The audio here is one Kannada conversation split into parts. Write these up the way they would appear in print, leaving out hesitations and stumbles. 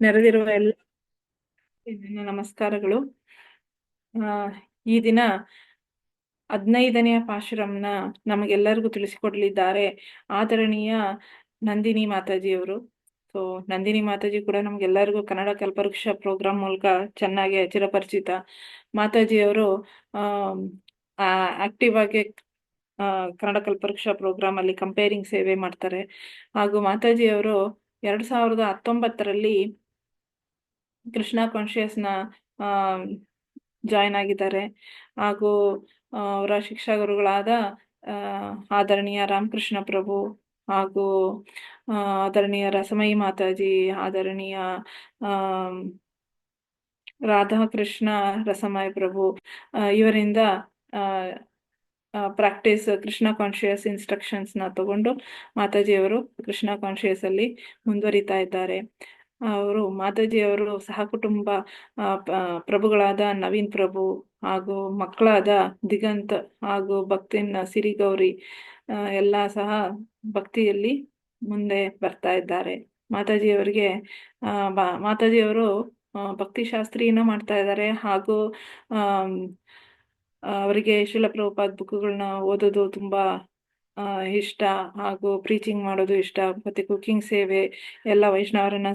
ನೆರೆದಿರುವ ಎಲ್ಲ ನಮಸ್ಕಾರಗಳು. ಈ ದಿನ 15ನೆಯ ಪಾಶುರಂನ ನಮಗೆಲ್ಲರಿಗೂ ತಿಳಿಸಿಕೊಡಲಿದ್ದಾರೆ ಆದರಣೀಯ ನಂದಿನಿ ಮಾತಾಜಿಯವರು. ಸೊ ನಂದಿನಿ ಮಾತಾಜಿ ಕೂಡ ನಮಗೆಲ್ಲರಿಗೂ ಕನ್ನಡ ಕಲ್ಪವೃಕ್ಷ ಪ್ರೋಗ್ರಾಮ್ ಮೂಲಕ ಚೆನ್ನಾಗಿ ಚಿರಪರಿಚಿತ. ಮಾತಾಜಿಯವರು ಆಕ್ಟಿವ್ ಆಗಿ ಕನ್ನಡ ಕಲ್ಪವೃಕ್ಷ ಪ್ರೋಗ್ರಾಮ್ ಅಲ್ಲಿ ಕಂಪೇರಿಂಗ್ ಸೇವೆ ಮಾಡ್ತಾರೆ. ಹಾಗೂ ಮಾತಾಜಿಯವರು 2019ರಲ್ಲಿ ಕೃಷ್ಣ ಕಾನ್ಶಿಯಸ್ನ ಜಾಯ್ನ್ ಆಗಿದ್ದಾರೆ. ಹಾಗೂ ಅವರ ಶಿಕ್ಷಾ ಗುರುಗಳಾದ ಆದರಣೀಯ ರಾಮಕೃಷ್ಣ ಪ್ರಭು ಹಾಗೂ ಆದರಣೀಯ ರಸಮಯಿ ಮಾತಾಜಿ, ಆದರಣೀಯ ರಾಧಾಕೃಷ್ಣ ರಸಮಯ ಪ್ರಭು ಇವರಿಂದ ಪ್ರಾಕ್ಟೀಸ್ ಕೃಷ್ಣ ಕಾನ್ಶಿಯಸ್ ಇನ್ಸ್ಟ್ರಕ್ಷನ್ಸ್ನ ತಗೊಂಡು ಮಾತಾಜಿಯವರು ಕೃಷ್ಣ ಕಾನ್ಶಿಯಸ್ ಅಲ್ಲಿ ಮುಂದುವರಿತಾ ಇದ್ದಾರೆ. ಅವರು ಮಾತಾಜಿಯವರು ಸಹ ಕುಟುಂಬ ಪ್ರಭುಗಳಾದ ನವೀನ್ ಪ್ರಭು ಹಾಗೂ ಮಕ್ಕಳಾದ ದಿಗಂತ್ ಹಾಗೂ ಭಕ್ತಿನ ಸಿರಿಗೌರಿ ಎಲ್ಲ ಸಹ ಭಕ್ತಿಯಲ್ಲಿ ಮುಂದೆ ಬರ್ತಾ ಇದ್ದಾರೆ. ಮಾತಾಜಿಯವರಿಗೆ ಮಾತಾಜಿಯವರು ಭಕ್ತಿ ಶಾಸ್ತ್ರಿನ ಮಾಡ್ತಾ ಇದ್ದಾರೆ. ಹಾಗೂ ಅವರಿಗೆ ಶ್ರೀಲ ಪ್ರಭುಪಾದ್ ಬುಕ್ಗಳನ್ನ ಓದೋದು ತುಂಬಾ ಇಷ್ಟ, ಹಾಗೂ ಪ್ರೀಚಿಂಗ್ ಮಾಡೋದು ಇಷ್ಟ, ಮತ್ತೆ ಕುಕಿಂಗ್ ಸೇವೆ ಎಲ್ಲ ವೈಷ್ಣವರನ್ನ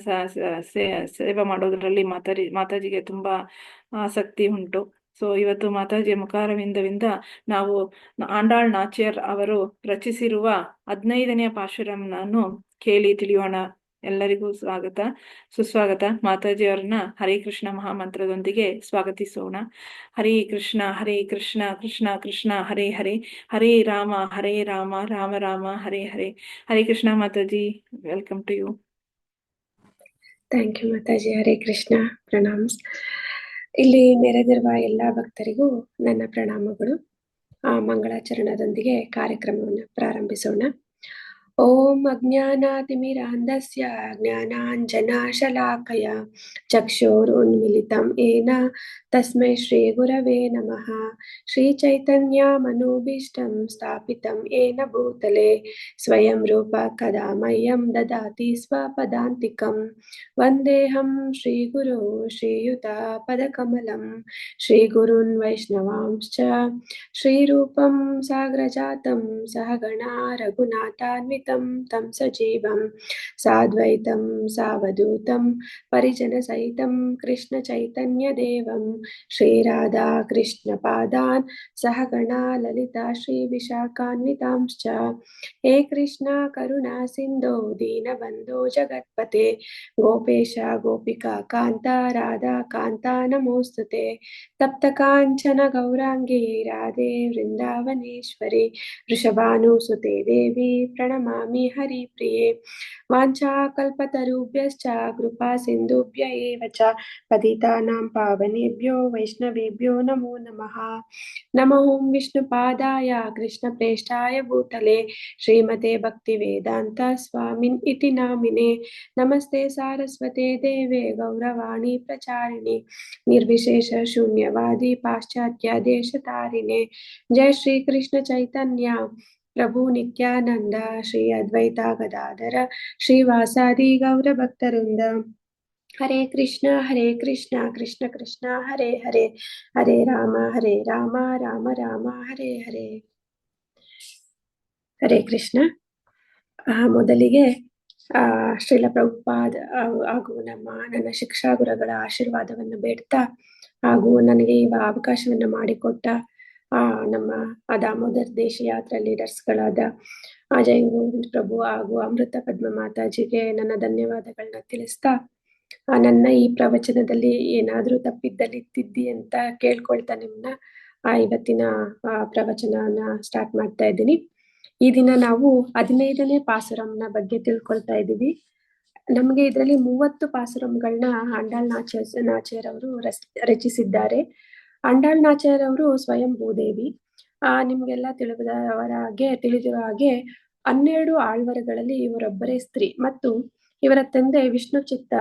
ಸೇವೆ ಮಾಡೋದ್ರಲ್ಲಿ ಮಾತಾಜಿಗೆ ತುಂಬಾ ಆಸಕ್ತಿ ಉಂಟು. ಸೊ ಇವತ್ತು ಮಾತಾಜಿಯ ಮುಖಾರವಿಂದವಿಂದ ನಾವು ಆಂಡಾಳ್ ನಾಚಿಯರ್ ಅವರು ರಚಿಸಿರುವ 15ನೆಯ ಪಾಶುರಂನ ಕೇಳಿ ತಿಳಿಯೋಣ. ಎಲ್ಲರಿಗೂ ಸುಸ್ವಾಗತ. ಮಾತಾಜಿಯವರನ್ನ ಹರೇ ಕೃಷ್ಣ ಮಹಾಮಂತ್ರದೊಂದಿಗೆ ಸ್ವಾಗತಿಸೋಣ. Hare Krishna Krishna Krishna Hare Hare, Hare Rama Rama Rama Hare Hare. Hare Krishna Mataji, welcome to you. Thank you Mataji. Hare Krishna, ಪ್ರಣಾಮ್ಸ್. ಇಲ್ಲಿ ನೆರೆದಿರುವ ಎಲ್ಲ ಭಕ್ತರಿಗೂ ನನ್ನ ಪ್ರಣಾಮಗಳು. ಮಂಗಳಾಚರಣದೊಂದಿಗೆ ಕಾರ್ಯಕ್ರಮವನ್ನು ಪ್ರಾರಂಭಿಸೋಣ. ಓಂ ಅಜ್ಞಾನಾತಿಮಿರಾಂಧಸ್ಯ ಜ್ಞಾನಾಂಜನಶಲಾಕಯ ಚಕ್ಷುರುನ್ಮಿಲಿತಂ ಯೇನ ತಸ್ಮೈ ಶ್ರೀ ಗುರವೇ ನಮಃ. ಶ್ರೀ ಚೈತನ್ಯ ಮನೋಭೀಷ್ಟಂ ಸ್ಥಾಪಿತಂ ಯೇನ ಭೂತಲೆ ಸ್ವಯಂ ರೂಪ ಕದಾ ಮಹ್ಯಂ ದದಾತಿ ಸ್ವಪದಾಂತಿಕಂ. ವಂದೇಹಂ ಶ್ರೀ ಗುರು ಶ್ರೀಯುತ ಪದಕಮಲಂ ಶ್ರೀ ಗುರುನ್ ವೈಷ್ಣವಾಂಶ್ಚ ಶ್ರೀರೂಪಂ ಸಾಗ್ರಜಾತಂ ಸಹಗಣಾ ರಘುನಾಥಾನ್ವಿತಂ ತಂ ಸಜೀವಂ ಸಾದ್ವೈತಂ ಸಾವಧೂತಂ ಪರಿಜನ ಸಹಿತಂ ಕೃಷ್ಣ ಚೈತನ್ಯ ದೇವಂ ಶ್ರೀರಾಧಾ ಕೃಷ್ಣ ಪಾದಾನ್ ಸಹಗಣಾ ಲಲಿತಾ ಶ್ರೀ ವಿಶಾಖಾನ್ವಿತಾಂಶ್ಚ. ಹೇ ಕೃಷ್ಣ ಕರುಣಾ ಸಿಂಧೋ ದೀನಬಂಧೋ ಜಗತ್ಪತೆ ಗೋಪೇಶ ಗೋಪಿಕಾ ಕಾಂತ ರಾಧಾ ಕಾಂತ ನಮೋಸ್ತುತೆ. ತಪ್ತ ಕಾಂಚನ ಗೌರಾಂಗಿ ರಾಧೆ ವೃಂದಾವನೇಶ್ವರಿ ವೃಷಭಾನುಸುತೆ ದೇವಿ ಪ್ರಣಮಾಮಿ ಹರಿಪ್ರಿಯೆ. ವಾಂಛಾಕಲ್ಪತರುಭ್ಯಶ್ಚ ಕೃಪಾ ಸಿಂಧುಭ್ಯ ಏವ ಚ ಪತಿತಾನಾಂ ಪಾವನೇಭ್ಯೋ ವೈಷ್ಣವೇಭ್ಯೋ ನಮೋ ನಮಃ. ನಮೋ ವಿಷ್ಣುಪಾದಾಯ ಕೃಷ್ಣಪ್ರೇಷ್ಠಾಯ ಭೂತಲೆ ಶ್ರೀಮತೆ ಭಕ್ತಿವೇದಾಂತ ಸ್ವಾಮಿನ್ ಇತಿ ನಾಮಿನೆ. ನಮಸ್ತೆ ಸಾರಸ್ವತೆ ದೇವೆ ಗೌರವಾಣಿ ಪ್ರಚಾರಿಣಿ ನಿರ್ವಿಶೇಷ ಶೂನ್ಯವಾದಿ ಪಾಶ್ಚಾತ್ಯ ದೇಶತಾರಿಣೆ. ಜಯ ಶ್ರೀ ಕೃಷ್ಣ ಚೈತನ್ಯ ಪ್ರಭು ನಿತ್ಯಾನಂದ ಶ್ರೀ ಅದ್ವೈತ ಗದಾಧರ ಶ್ರೀವಾಸಾದಿ ಗೌರ ಭಕ್ತವೃಂದ. ಹರೇ ಕೃಷ್ಣ ಕೃಷ್ಣ ಕೃಷ್ಣ ಹರೇ ಹರೇ, ಹರೇ ರಾಮ ರಾಮ ರಾಮ ಹರೇ ಹರೇ. ಹರೇ ಕೃಷ್ಣ. ಮೊದಲಿಗೆ ಶ್ರೀಲ ಪ್ರಭುಪಾದ್ ಹಾಗೂ ನನ್ನ ಶಿಕ್ಷಾ ಗುರುಗಳ ಆಶೀರ್ವಾದವನ್ನು ಬೇಡ್ತಾ, ಹಾಗೂ ನನಗೆ ಈ ಅವಕಾಶವನ್ನ ಮಾಡಿಕೊಟ್ಟ ನಮ್ಮ ದಾಮೋದರ್ ದೇಶ ಯಾತ್ರಾ ಲೀಡರ್ಸ್ಗಳಾದ ಅಜಯ್ ಗೋವಿಂದ್ ಪ್ರಭು ಹಾಗೂ ಅಮೃತ ಪದ್ಮ ಮಾತಾಜಿಗೆ ನನ್ನ ಧನ್ಯವಾದಗಳನ್ನ ತಿಳಿಸ್ತಾ, ನನ್ನ ಈ ಪ್ರವಚನದಲ್ಲಿ ಏನಾದ್ರೂ ತಪ್ಪಿದ್ದಲ್ಲಿ ತಿದ್ದಿ ಅಂತ ಕೇಳ್ಕೊಳ್ತಾ ನಿಮ್ಮನ್ನ ಇವತ್ತಿನ ಪ್ರವಚನನ ಸ್ಟಾರ್ಟ್ ಮಾಡ್ತಾ ಇದ್ದೀನಿ. ಈ ದಿನ ನಾವು 15ನೇ ಪಾಸುರಂನ ಬಗ್ಗೆ ತಿಳ್ಕೊಳ್ತಾ ಇದ್ದೀವಿ. ನಮ್ಗೆ ಇದರಲ್ಲಿ 30 ಪಾಸುರಂಗಳನ್ನ ಆಂಡಾಳ್ ನಾಚಿಯರ್ ಅವರು ರಚಿಸಿದ್ದಾರೆ. ಆಂಡಾಳ್ ನಾಚಿಯರ್ ಅವರು ಸ್ವಯಂ ಭೂದೇವಿ. ನಿಮ್ಗೆಲ್ಲ ತಿಳಿದಿರೋ ಹಾಗೆ 12 ಆಳ್ವರಗಳಲ್ಲಿ ಇವರೊಬ್ಬರೇ ಸ್ತ್ರೀ, ಮತ್ತು ಇವರ ತಂದೆ ವಿಷ್ಣು ಚಿತ್ತ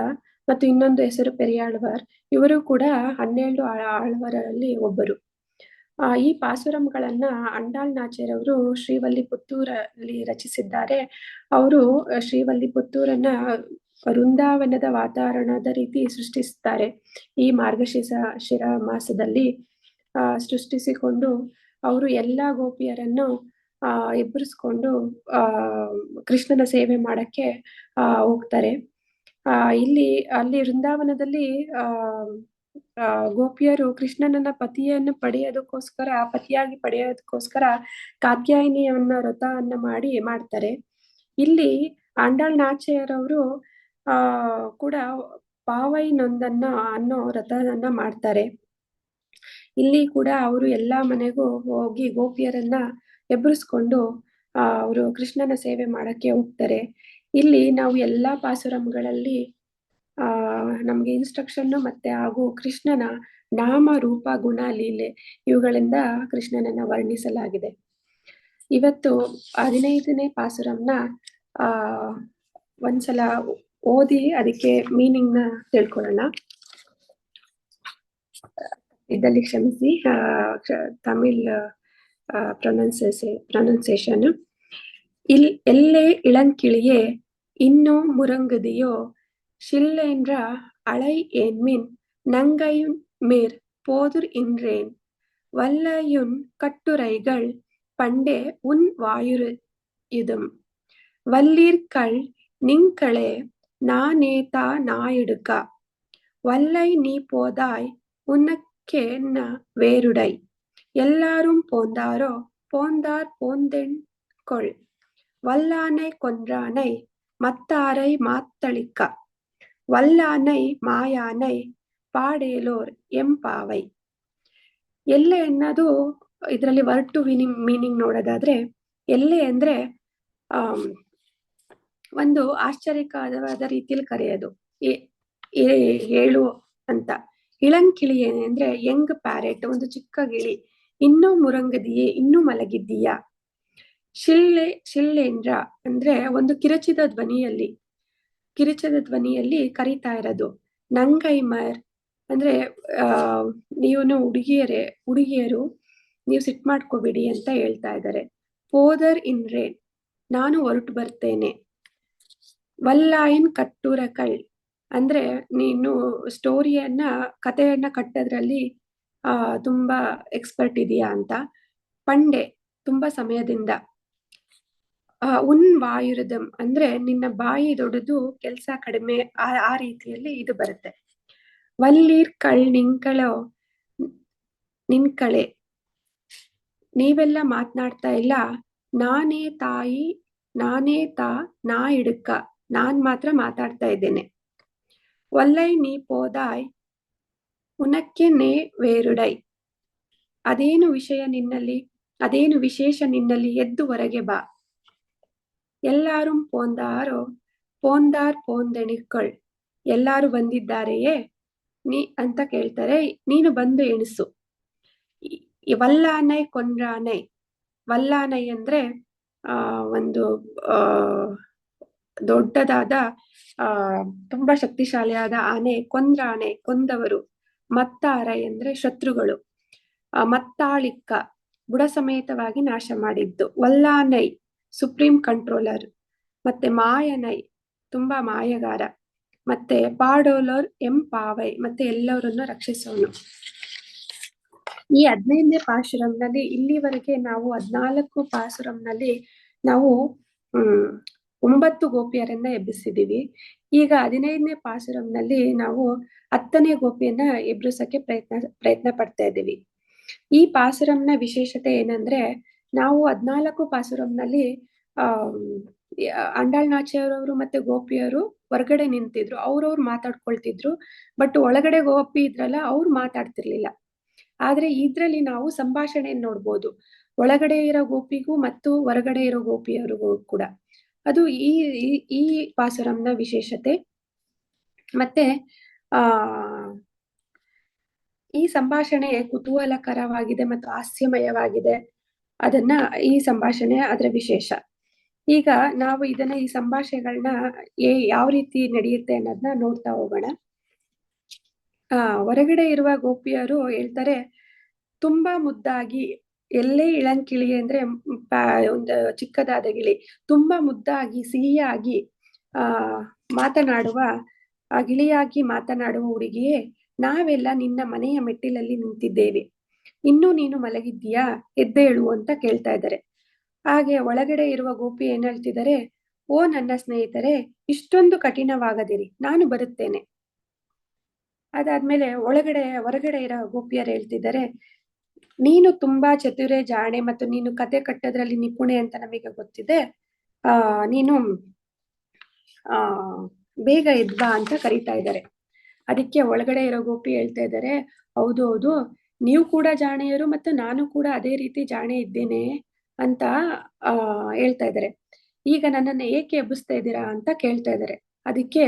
ಮತ್ತು ಇನ್ನೊಂದು ಹೆಸರು ಪೆರಿಯಾಳ್ವಾರ್. ಇವರು ಕೂಡ 12 ಆಳ್ವರಲ್ಲಿ ಒಬ್ಬರು. ಈ ಪಾಸುರಂಗಳನ್ನ ಆಂಡಾಳ್ ನಾಚಿಯರ್ ಅವರು ಶ್ರೀವಲ್ಲಿಪುತ್ತೂರಲ್ಲಿ ರಚಿಸಿದ್ದಾರೆ. ಅವರು ಶ್ರೀವಲ್ಲಿಪುತ್ತೂರನ್ನ ವೃಂದಾವನದ ವಾತಾವರಣದ ರೀತಿ ಸೃಷ್ಟಿಸುತ್ತಾರೆ. ಈ ಶಿರ ಮಾಸದಲ್ಲಿ ಸೃಷ್ಟಿಸಿಕೊಂಡು ಅವರು ಎಲ್ಲ ಗೋಪಿಯರನ್ನು ಎಬ್ಬರಿಸ್ಕೊಂಡು ಕೃಷ್ಣನ ಸೇವೆ ಮಾಡಕ್ಕೆ ಹೋಗ್ತಾರೆ. ಅಲ್ಲಿ ವೃಂದಾವನದಲ್ಲಿ ಗೋಪಿಯರು ಕೃಷ್ಣನನ್ನ ಪತಿಯಾಗಿ ಪಡೆಯೋದಕ್ಕೋಸ್ಕರ ಕಾತ್ಯಾಯಿನಿಯನ್ನ ವ್ರತವನ್ನ ಮಾಡ್ತಾರೆ. ಇಲ್ಲಿ ಆಂಡಾಳ್ ನಾಚಿಯಾರವರು ಕೂಡ ಪಾವೈ ನೊಂದನ್ನ ಅನ್ನೋ ವ್ರತವನ್ನ ಮಾಡ್ತಾರೆ. ಇಲ್ಲಿ ಕೂಡ ಅವರು ಎಲ್ಲಾ ಮನೆಗೂ ಹೋಗಿ ಗೋಪಿಯರನ್ನ ಎಬ್ಬರಿಸ್ಕೊಂಡು ಅವರು ಕೃಷ್ಣನ ಸೇವೆ ಮಾಡಕ್ಕೆ ಹೋಗ್ತಾರೆ. ಇಲ್ಲಿ ನಾವು ಎಲ್ಲಾ ಪಾಸುರಂಗಳಲ್ಲಿ ನಮ್ಗೆ ಇನ್ಸ್ಟ್ರಕ್ಷನ್ ಮತ್ತೆ ಹಾಗೂ ಕೃಷ್ಣನ ನಾಮ ರೂಪ ಗುಣ ಲೀಲೆ ಇವುಗಳಿಂದ ಕೃಷ್ಣನನ್ನ ವರ್ಣಿಸಲಾಗಿದೆ. ಇವತ್ತು 15ನೇ ಪಾಸುರಂನ ಒಂದ್ಸಲ ಓದಿ ಅದಕ್ಕೆ ಮೀನಿಂಗ್ ನ ತಿಳ್ಕೊಳ್ಳೋಣ. ಇದ್ದಲ್ಲಿ ಕ್ಷಮಿಸಿ, ತಮಿಳ್ ಪ್ರೊನೌನ್ಸಿಯೇಷನ್. ಎಲ್ಲೇ ಇಳಂಕಿಳಿಯೇ ಇನ್ನೂ ಮುರಂಗುದಿಯೋ ஷில்லென்ற அலை ஏன்மின் நங்கையுன் மேற் போதுர் இன்றேன் வல்லையுன் கட்டுரைகள் பண்டே உன் வாயுரு இதும் வல்லீர்கள் நிங்களே நானேதா நாயிடுக்க வல்லை நீ போதாய் உனக்கேன்ன வேருடை எல்லாரும் போந்தாரோ போந்தார் போந்தென் கொள் வல்லானை கொன்றானை மத்தாரை மாத்தளிக்க ವಲ್ಲಾನೈ ಮಾಯಾನೈ ಪಾಡೇಲೋರ್ ಎಂಪಾವೈ. ಎಲ್ಲೆ ಅನ್ನೋದು ಇದರಲ್ಲಿ ವರ್ಡ್ ಟು ಮೀನಿಂಗ್ ನೋಡೋದಾದ್ರೆ, ಎಲ್ಲೆ ಅಂದ್ರೆ ಒಂದು ಆಶ್ಚರ್ಯಕರವಾದ ರೀತಿಯಲ್ಲಿ ಕರೆಯೋದು, ಹೇಳು ಅಂತ. ಇಳಂಕಿಳಿ ಅಂದ್ರೆ ಯಂಗ್ ಪ್ಯಾರೆಟ್, ಒಂದು ಚಿಕ್ಕ ಗಿಳಿ. ಇನ್ನೂ ಮುರಂಗದಿಯೇ, ಇನ್ನೂ ಮಲಗಿದ್ದೀಯಾ. ಶಿಲ್ಲೇಂದ್ರ ಅಂದ್ರೆ ಒಂದು ಕಿರಚಿದ ಕರೀತಾ ಇರೋದು. ನಂಗೈಮರ್ ಅಂದ್ರೆ ನೀವು ಹುಡುಗಿಯರು ನೀವು ಸಿಟ್ ಮಾಡ್ಕೋಬೇಡಿ ಅಂತ ಹೇಳ್ತಾ ಇದ್ದಾರೆ. ಪೋದರ್ ಇನ್ರೇನ್, ನಾನು ಹೊರಟು ಬರ್ತೇನೆ. ವಲ್ಲಾಯಿನ್ ಕಟ್ಟೂರಕಳ್ ಅಂದ್ರೆ ನೀನು ಕಥೆಯನ್ನ ಕಟ್ಟೋದ್ರಲ್ಲಿ ತುಂಬಾ ಎಕ್ಸ್ಪರ್ಟ್ ಇದೆಯಾ ಅಂತ. ಪಂಡೆ ತುಂಬಾ ಸಮಯದಿಂದ. ಉನ್ ವಾಯುರದಂ ಅಂದ್ರೆ ನಿನ್ನ ಬಾಯಿ ದೊಡ್ಡದು, ಕೆಲ್ಸ ಕಡಿಮೆ, ಆ ರೀತಿಯಲ್ಲಿ ಇದು ಬರುತ್ತೆ. ವಲ್ಲೀರ್ ಕಳ್ ನಿನ್ಕಳೆ, ನೀವೆಲ್ಲ ಮಾತನಾಡ್ತಾ ಇಲ್ಲ. ನಾನೇ ನಾ ಇಡುಕ, ನಾನ್ ಮಾತ್ರ ಮಾತಾಡ್ತಾ ಇದ್ದೇನೆ. ವಲ್ಲೈ ನೀ ಪೋದಾಯ್ ಉನಕ್ಕೆ ನೇ ವೇರುಡೈ, ಅದೇನು ವಿಶೇಷ ನಿನ್ನಲ್ಲಿ, ಎದ್ದು ಹೊರಗೆ ಬಾ. ಎಲ್ಲಾರು ಪೋಂದಾರ್ ಪೋಂದೆಣಿಕೊಳ್, ಎಲ್ಲಾರು ಬಂದಿದ್ದಾರೆಯೇ ಅಂತ ಕೇಳ್ತಾರೆ. ನೀನು ಬಂದು ಎಣಿಸು. ವಲ್ಲಾನೈ ಕೊಂಡ್ರಾನೈ, ವಲ್ಲಾನೈ ಅಂದ್ರೆ ಒಂದು ದೊಡ್ಡದಾದ ತುಂಬಾ ಶಕ್ತಿಶಾಲಿಯಾದ ಆನೆ. ಕೊಂದ್ರಾನೆ ಕೊಂದವರು. ಮತ್ತಾರೈ ಅಂದ್ರೆ ಶತ್ರುಗಳು. ಮತ್ತಾಳಿಕ್ಕ ಬುಡ ಸಮೇತವಾಗಿ ನಾಶ ಮಾಡಿದ್ದು. ವಲ್ಲಾನೈ ಸುಪ್ರೀಂ ಕಂಟ್ರೋಲರ್. ಮತ್ತೆ ಮಾಯನೈ ತುಂಬಾ ಮಾಯಗಾರ. ಮತ್ತೆ ಪಾಡೋಲರ್ ಎಂಪಾವೈ ಮತ್ತೆ ಎಲ್ಲವರನ್ನು ರಕ್ಷಿಸೋನು. ಈ 15ನೇ ಪಾಸುರಂನಲ್ಲಿ ಇಲ್ಲಿವರೆಗೆ ನಾವು 14 ಪಾಸುರಂನಲ್ಲಿ ನಾವು 9 ಗೋಪಿಯರನ್ನ ಎಬ್ಬಿಸಿದೀವಿ. ಈಗ 15ನೇ ಪಾಸುರಂನಲ್ಲಿ ನಾವು 10ನೇ ಗೋಪಿಯನ್ನ ಎಬ್ಬಿಸಕ್ಕೆ ಪ್ರಯತ್ನ ಪಡ್ತಾ ಇದ್ದೀವಿ. ಈ ಪಾಸುರಂನ ವಿಶೇಷತೆ ಏನಂದ್ರೆ, ನಾವು 14 ಪಾಸುರಂನಲ್ಲಿ ಆಂಡಾಳ್ ನಾಚಿಯಾರವರು ಮತ್ತೆ ಗೋಪಿಯರು ಹೊರಗಡೆ ನಿಂತಿದ್ರು, ಅವ್ರವ್ರು ಮಾತಾಡ್ಕೊಳ್ತಿದ್ರು. ಬಟ್ ಒಳಗಡೆ ಗೋಪಿ ಇದ್ರಲ್ಲ, ಅವ್ರು ಮಾತಾಡ್ತಿರ್ಲಿಲ್ಲ. ಆದ್ರೆ ಇದ್ರಲ್ಲಿ ನಾವು ಸಂಭಾಷಣೆಯನ್ನು ನೋಡ್ಬೋದು, ಒಳಗಡೆ ಇರೋ ಗೋಪಿಗೂ ಮತ್ತು ಹೊರಗಡೆ ಇರೋ ಗೋಪಿಯರಿಗೂ ಕೂಡ. ಅದು ಈ ಪಾಸುರಂನ ವಿಶೇಷತೆ. ಮತ್ತೆ ಈ ಸಂಭಾಷಣೆ ಕುತೂಹಲಕರವಾಗಿದೆ ಮತ್ತು ಹಾಸ್ಯಮಯವಾಗಿದೆ. ಈ ಸಂಭಾಷಣೆ ಅದರ ವಿಶೇಷ. ಈಗ ನಾವು ಈ ಸಂಭಾಷಣೆಗಳನ್ನ ಯಾವ ರೀತಿ ನಡೆಯುತ್ತೆ ಅನ್ನೋದನ್ನ ನೋಡ್ತಾ ಹೋಗೋಣ. ಹೊರಗಡೆ ಇರುವ ಗೋಪಿಯರು ಹೇಳ್ತಾರೆ, ತುಂಬಾ ಮುದ್ದಾಗಿ, ಎಲ್ಲೇ ಇಳಂಕಿಳಿ ಅಂದ್ರೆ ಒಂದು ಚಿಕ್ಕದಾದ ಗಿಳಿ, ತುಂಬಾ ಮುದ್ದಾಗಿ ಸಿಹಿಯಾಗಿ ಮಾತನಾಡುವ ಗಿಳಿಯಾಗಿ ಮಾತನಾಡುವ ಹುಡುಗಿಯೇ, ನಾವೆಲ್ಲ ನಿನ್ನ ಮನೆಯ ಮೆಟ್ಟಿಲಲ್ಲಿ ನಿಂತಿದ್ದೇವೆ, ಇನ್ನೂ ನೀನು ಮಲಗಿದ್ದೀಯಾ, ಎದ್ದೇಳು ಅಂತ ಕೇಳ್ತಾ ಇದ್ದಾರೆ. ಹಾಗೆ ಒಳಗಡೆ ಇರುವ ಗೋಪಿ ಏನ್ ಹೇಳ್ತಿದ್ದಾರೆ, ಓ ನನ್ನ ಸ್ನೇಹಿತರೆ, ಇಷ್ಟೊಂದು ಕಠಿಣವಾಗದಿರಿ, ನಾನು ಬರುತ್ತೇನೆ. ಅದಾದ್ಮೇಲೆ ಹೊರಗಡೆ ಇರೋ ಗೋಪಿಯರು ಹೇಳ್ತಿದ್ದಾರೆ, ನೀನು ತುಂಬಾ ಚತುರೆ, ಜಾಣೆ ಮತ್ತು ನೀನು ಕತೆ ಕಟ್ಟೋದ್ರಲ್ಲಿ ನಿಪುಣೆ ಅಂತ ನಮಗೆ ಗೊತ್ತಿದೆ. ನೀನು ಆ ಬೇಗ ಎದ್ಬಾ ಅಂತ ಕರೀತಾ ಇದ್ದಾರೆ. ಅದಕ್ಕೆ ಒಳಗಡೆ ಇರೋ ಗೋಪಿ ಹೇಳ್ತಾ ಇದ್ದಾರೆ, ಹೌದು ಹೌದು, ನೀವು ಕೂಡ ಜಾಣೆಯರು ಮತ್ತು ನಾನು ಕೂಡ ಅದೇ ರೀತಿ ಜಾಣೆ ಇದ್ದೇನೆ ಅಂತ ಹೇಳ್ತಾ ಇದ್ದಾರೆ. ಈಗ ನನ್ನನ್ನು ಏಕೆ ಎಬ್ಬಿಸ್ತಾ ಇದ್ದೀರಾ ಅಂತ ಕೇಳ್ತಾ ಇದ್ದಾರೆ. ಅದಕ್ಕೆ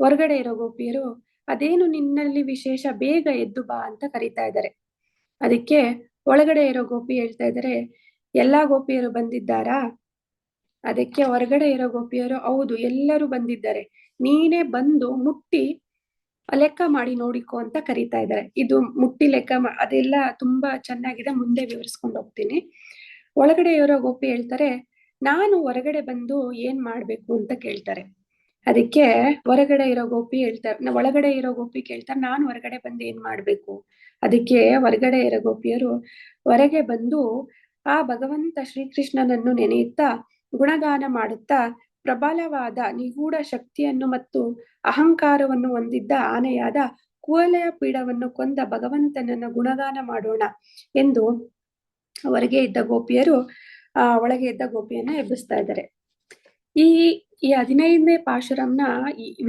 ಹೊರಗಡೆ ಇರೋ ಗೋಪಿಯರು, ಅದೇನು ನಿನ್ನಲ್ಲಿ ವಿಶೇಷ, ಬೇಗ ಎದ್ದು ಬಾ ಅಂತ ಕರೀತಾ ಇದ್ದಾರೆ. ಅದಕ್ಕೆ ಒಳಗಡೆ ಇರೋ ಗೋಪಿ ಹೇಳ್ತಾ ಇದ್ದಾರೆ, ಎಲ್ಲಾ ಗೋಪಿಯರು ಬಂದಿದ್ದಾರಾ? ಅದಕ್ಕೆ ಹೊರಗಡೆ ಇರೋ ಗೋಪಿಯರು, ಹೌದು ಎಲ್ಲರೂ ಬಂದಿದ್ದಾರೆ, ನೀನೇ ಬಂದು ಮುಟ್ಟಿ ಲೆಕ್ಕ ಮಾಡಿ ನೋಡಿಕೊ ಅಂತ ಕರೀತಾ ಇದ್ದಾರೆ. ಇದು ಮುಟ್ಟಿ ಲೆಕ್ಕ ಅದೆಲ್ಲ ತುಂಬಾ ಚೆನ್ನಾಗಿದೆ, ಮುಂದೆ ವಿವರಿಸ್ಕೊಂಡು ಹೋಗ್ತೀನಿ. ಒಳಗಡೆ ಇರೋ ಗೋಪಿ ಹೇಳ್ತಾರೆ, ನಾನು ಹೊರಗಡೆ ಬಂದು ಏನ್ ಮಾಡ್ಬೇಕು ಅಂತ ಕೇಳ್ತಾರೆ. ಅದಕ್ಕೆ ಒಳಗಡೆ ಇರೋ ಗೋಪಿ ಕೇಳ್ತಾರೆ, ನಾನು ಹೊರಗಡೆ ಬಂದು ಏನ್ ಮಾಡ್ಬೇಕು? ಅದಕ್ಕೆ ಹೊರಗಡೆ ಇರೋ ಗೋಪಿಯರು, ಹೊರಗೆ ಬಂದು ಆ ಭಗವಂತ ಶ್ರೀಕೃಷ್ಣನನ್ನು ನೆನೆಯುತ್ತಾ ಗುಣಗಾನ ಮಾಡುತ್ತಾ ಪ್ರಬಲವಾದ ನಿಗೂಢ ಶಕ್ತಿಯನ್ನು ಮತ್ತು ಅಹಂಕಾರವನ್ನು ಹೊಂದಿದ್ದ ಆನೆಯಾದ ಕುವಲಯ ಪೀಡವನ್ನು ಕೊಂದ ಭಗವಂತನನ್ನು ಗುಣಗಾನ ಮಾಡೋಣ ಎಂದು ಹೊರಗೆ ಇದ್ದ ಗೋಪಿಯರು ಒಳಗೆ ಇದ್ದ ಗೋಪಿಯನ್ನ ಎಬ್ಬಿಸ್ತಾ ಇದ್ದಾರೆ. ಈ 15ನೇ ಪಾಶುರಂನ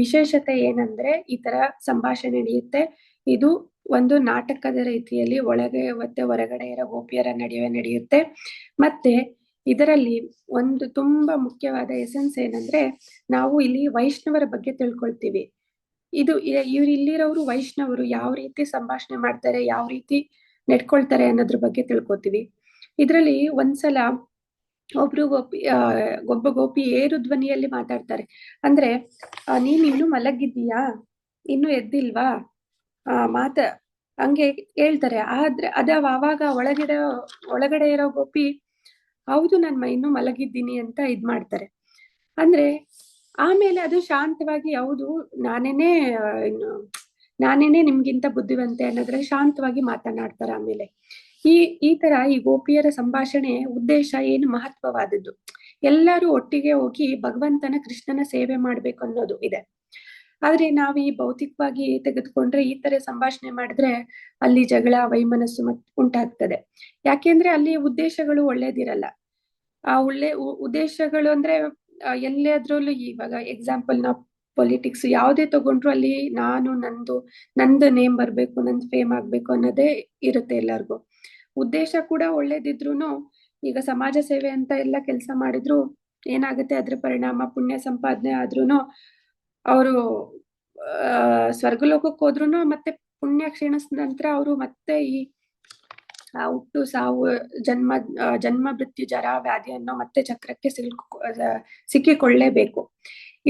ವಿಶೇಷತೆ ಏನಂದ್ರೆ, ಈ ತರ ಸಂಭಾಷಣೆ ನಡೆಯುತ್ತೆ. ಇದು ಒಂದು ನಾಟಕದ ರೀತಿಯಲ್ಲಿ ಒಳಗೆ ಮತ್ತೆ ಹೊರಗಡೆ ಇರೋ ಗೋಪಿಯರ ನಡುವೆ ನಡೆಯುತ್ತೆ. ಮತ್ತೆ ಇದರಲ್ಲಿ ಒಂದು ತುಂಬಾ ಮುಖ್ಯವಾದ ಎಸೆನ್ಸ್ ಏನಂದ್ರೆ, ನಾವು ಇಲ್ಲಿ ವೈಷ್ಣವರ ಬಗ್ಗೆ ತಿಳ್ಕೊಳ್ತೀವಿ. ಇವ್ರು ಇಲ್ಲಿರೋರು ವೈಷ್ಣವರು, ಯಾವ ರೀತಿ ಸಂಭಾಷಣೆ ಮಾಡ್ತಾರೆ, ಯಾವ ರೀತಿ ನೆಡ್ಕೊಳ್ತಾರೆ ಅನ್ನೋದ್ರ ಬಗ್ಗೆ ತಿಳ್ಕೊತೀವಿ. ಇದ್ರಲ್ಲಿ ಒಂದ್ಸಲ ಒಬ್ಬ ಗೋಪಿ ಏರು ಧ್ವನಿಯಲ್ಲಿ ಮಾತಾಡ್ತಾರೆ. ಅಂದ್ರೆ ನೀನ್ ಇನ್ನು ಮಲಗಿದ್ದೀಯಾ, ಇನ್ನು ಎದ್ದಿಲ್ವಾ ಹಂಗೆ ಹೇಳ್ತಾರೆ. ಆದ್ರೆ ಆವಾಗ ಒಳಗಡೆ ಇರೋ ಗೋಪಿ, ಹೌದು ನಾನು ಇನ್ನೂ ಮಲಗಿದ್ದೀನಿ ಅಂತ ಇದ್ ಮಾಡ್ತಾರೆ. ಅಂದ್ರೆ ಆಮೇಲೆ ಅದು ಶಾಂತವಾಗಿ, ಹೌದು ನಾನೇನೆ ನಿಮ್ಗಿಂತ ಬುದ್ಧಿವಂತೆ ಅನ್ನೋದ್ರಲ್ಲಿ ಶಾಂತವಾಗಿ ಮಾತನಾಡ್ತಾರೆ. ಆಮೇಲೆ ಈ ತರ ಈ ಗೋಪಿಯರ ಸಂಭಾಷಣೆ ಉದ್ದೇಶ ಏನು ಮಹತ್ವವಾದದ್ದು, ಎಲ್ಲರೂ ಒಟ್ಟಿಗೆ ಹೋಗಿ ಭಗವಂತನ ಕೃಷ್ಣನ ಸೇವೆ ಮಾಡ್ಬೇಕು ಅನ್ನೋದು ಇದೆ. ಆದ್ರೆ ನಾವು ಈ ಭೌತಿಕವಾಗಿ ತೆಗೆದುಕೊಂಡ್ರೆ, ಈ ತರ ಸಂಭಾಷಣೆ ಮಾಡಿದ್ರೆ ಅಲ್ಲಿ ಜಗಳ ವೈಮನಸ್ಸು ಉಂಟಾಗ್ತದೆ. ಯಾಕೆಂದ್ರೆ ಅಲ್ಲಿ ಉದ್ದೇಶಗಳು ಒಳ್ಳೇದಿರಲ್ಲ. ಆ ಉದ್ದೇಶಗಳು ಅಂದ್ರೆ ಎಲ್ಲಾದ್ರಲ್ಲೂ, ಇವಾಗ ಎಕ್ಸಾಂಪಲ್ ನಾವು ಪೊಲಿಟಿಕ್ಸ್ ಯಾವುದೇ ತಗೊಂಡ್ರು ಅಲ್ಲಿ ನಂದು ನೇಮ್ ಬರ್ಬೇಕು, ನಂದು ಫೇಮ್ ಆಗ್ಬೇಕು ಅನ್ನೋದೇ ಇರುತ್ತೆ ಎಲ್ಲರಿಗೂ. ಉದ್ದೇಶ ಕೂಡ ಒಳ್ಳೇದಿದ್ರುನು, ಈಗ ಸಮಾಜ ಸೇವೆ ಅಂತ ಎಲ್ಲ ಕೆಲಸ ಮಾಡಿದ್ರು ಏನಾಗುತ್ತೆ, ಅದ್ರ ಪರಿಣಾಮ ಪುಣ್ಯ ಸಂಪಾದನೆ ಆದ್ರೂನು ಅವರು ಸ್ವರ್ಗಲೋಕಕ್ಕೆ ಹೋದ್ರುನು ಮತ್ತೆ ಪುಣ್ಯ ಕ್ಷೀಣಿಸಿದ ನಂತರ ಅವರು ಮತ್ತೆ ಈ ಹುಟ್ಟು ಸಾವು ಜನ್ಮ ಮೃತ್ಯು ಜರ ವ್ಯಾಧಿ ಅನ್ನೋ ಮತ್ತೆ ಚಕ್ರಕ್ಕೆ ಸಿಕ್ಕಿಕೊಳ್ಳೇಬೇಕು.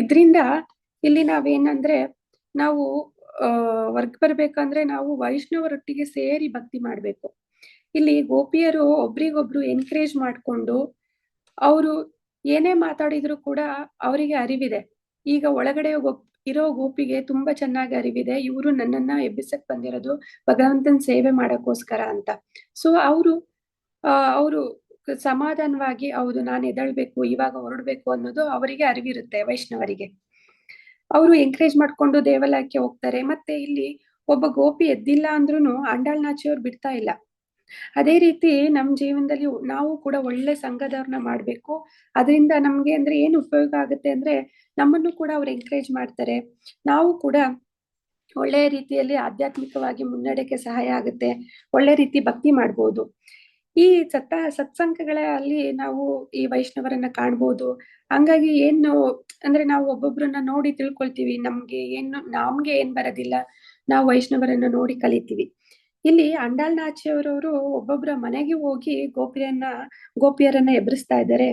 ಇದ್ರಿಂದ ಇಲ್ಲಿ ನಾವೇನಂದ್ರೆ, ನಾವು ವರ್ಗ ಬರ್ಬೇಕಂದ್ರೆ ನಾವು ವೈಷ್ಣವರೊಟ್ಟಿಗೆ ಸೇರಿ ಭಕ್ತಿ ಮಾಡ್ಬೇಕು. ಇಲ್ಲಿ ಗೋಪಿಯರು ಒಬ್ರಿಗೊಬ್ರು ಎನ್ಕರೇಜ್ ಮಾಡ್ಕೊಂಡು, ಅವರು ಏನೇ ಮಾತಾಡಿದ್ರು ಕೂಡ ಅವರಿಗೆ ಅರಿವಿದೆ. ಈಗ ಒಳಗಡೆ ಇರೋ ಗೋಪಿಗೆ ತುಂಬಾ ಚೆನ್ನಾಗಿ ಅರಿವಿದೆ, ಇವರು ನನ್ನನ್ನ ಎಬ್ಬಿಸಕ್ ಬಂದಿರೋದು ಭಗವಂತನ ಸೇವೆ ಮಾಡಕ್ಕೋಸ್ಕರ ಅಂತ. ಸೊ ಅವರು ಸಮಾಧಾನವಾಗಿ, ಹೌದು ನಾನು ಎದಳ್ಬೇಕು, ಇವಾಗ ಹೊರಡ್ಬೇಕು ಅನ್ನೋದು ಅವರಿಗೆ ಅರಿವಿರುತ್ತೆ. ವೈಷ್ಣವರಿಗೆ ಅವರು ಎಂಕರೇಜ್ ಮಾಡ್ಕೊಂಡು ದೇವಾಲಯಕ್ಕೆ ಹೋಗ್ತಾರೆ. ಮತ್ತೆ ಇಲ್ಲಿ ಒಬ್ಬ ಗೋಪಿ ಎದ್ದಿಲ್ಲ ಅಂದ್ರೂ ಆಂಡಾಳ್ನಾಚಿಯವ್ರು ಬಿಡ್ತಾ ಇಲ್ಲ. ಅದೇ ರೀತಿ ನಮ್ ಜೀವನದಲ್ಲಿ ನಾವು ಕೂಡ ಒಳ್ಳೆ ಸಂಘದವ್ರನ್ನ ಮಾಡ್ಬೇಕು. ಅದರಿಂದ ನಮ್ಗೆ ಅಂದ್ರೆ ಏನು ಉಪಯೋಗ ಆಗುತ್ತೆ ಅಂದ್ರೆ, ನಮ್ಮನ್ನು ಕೂಡ ಅವ್ರು ಎಂಕರೇಜ್ ಮಾಡ್ತಾರೆ. ನಾವು ಕೂಡ ಒಳ್ಳೆ ರೀತಿಯಲ್ಲಿ ಆಧ್ಯಾತ್ಮಿಕವಾಗಿ ಮುನ್ನಡೆಗೆ ಸಹಾಯ ಆಗುತ್ತೆ. ಒಳ್ಳೆ ರೀತಿ ಭಕ್ತಿ ಮಾಡ್ಬೋದು. ಈ ಸತ್ಸಂಗಗಳಲ್ಲಿ ನಾವು ಈ ವೈಷ್ಣವರನ್ನ ಕಾಣ್ಬೋದು. ಹಂಗಾಗಿ ಏನು ಅಂದ್ರೆ, ನಾವು ಒಬ್ಬೊಬ್ರನ್ನ ನೋಡಿ ತಿಳ್ಕೊಳ್ತೀವಿ. ನಮ್ಗೆ ಏನ್ ಬರೋದಿಲ್ಲ, ನಾವು ವೈಷ್ಣವರನ್ನ ನೋಡಿ ಕಲಿತೀವಿ. ಇಲ್ಲಿ ಆಂಡಾಳ್ನಾಚಿಯವರವರು ಒಬ್ಬೊಬ್ಬರ ಮನೆಗೆ ಹೋಗಿ ಗೋಪಿಯರನ್ನ ಎಬ್ಬಿಸ್ತಾ ಇದ್ದಾರೆ.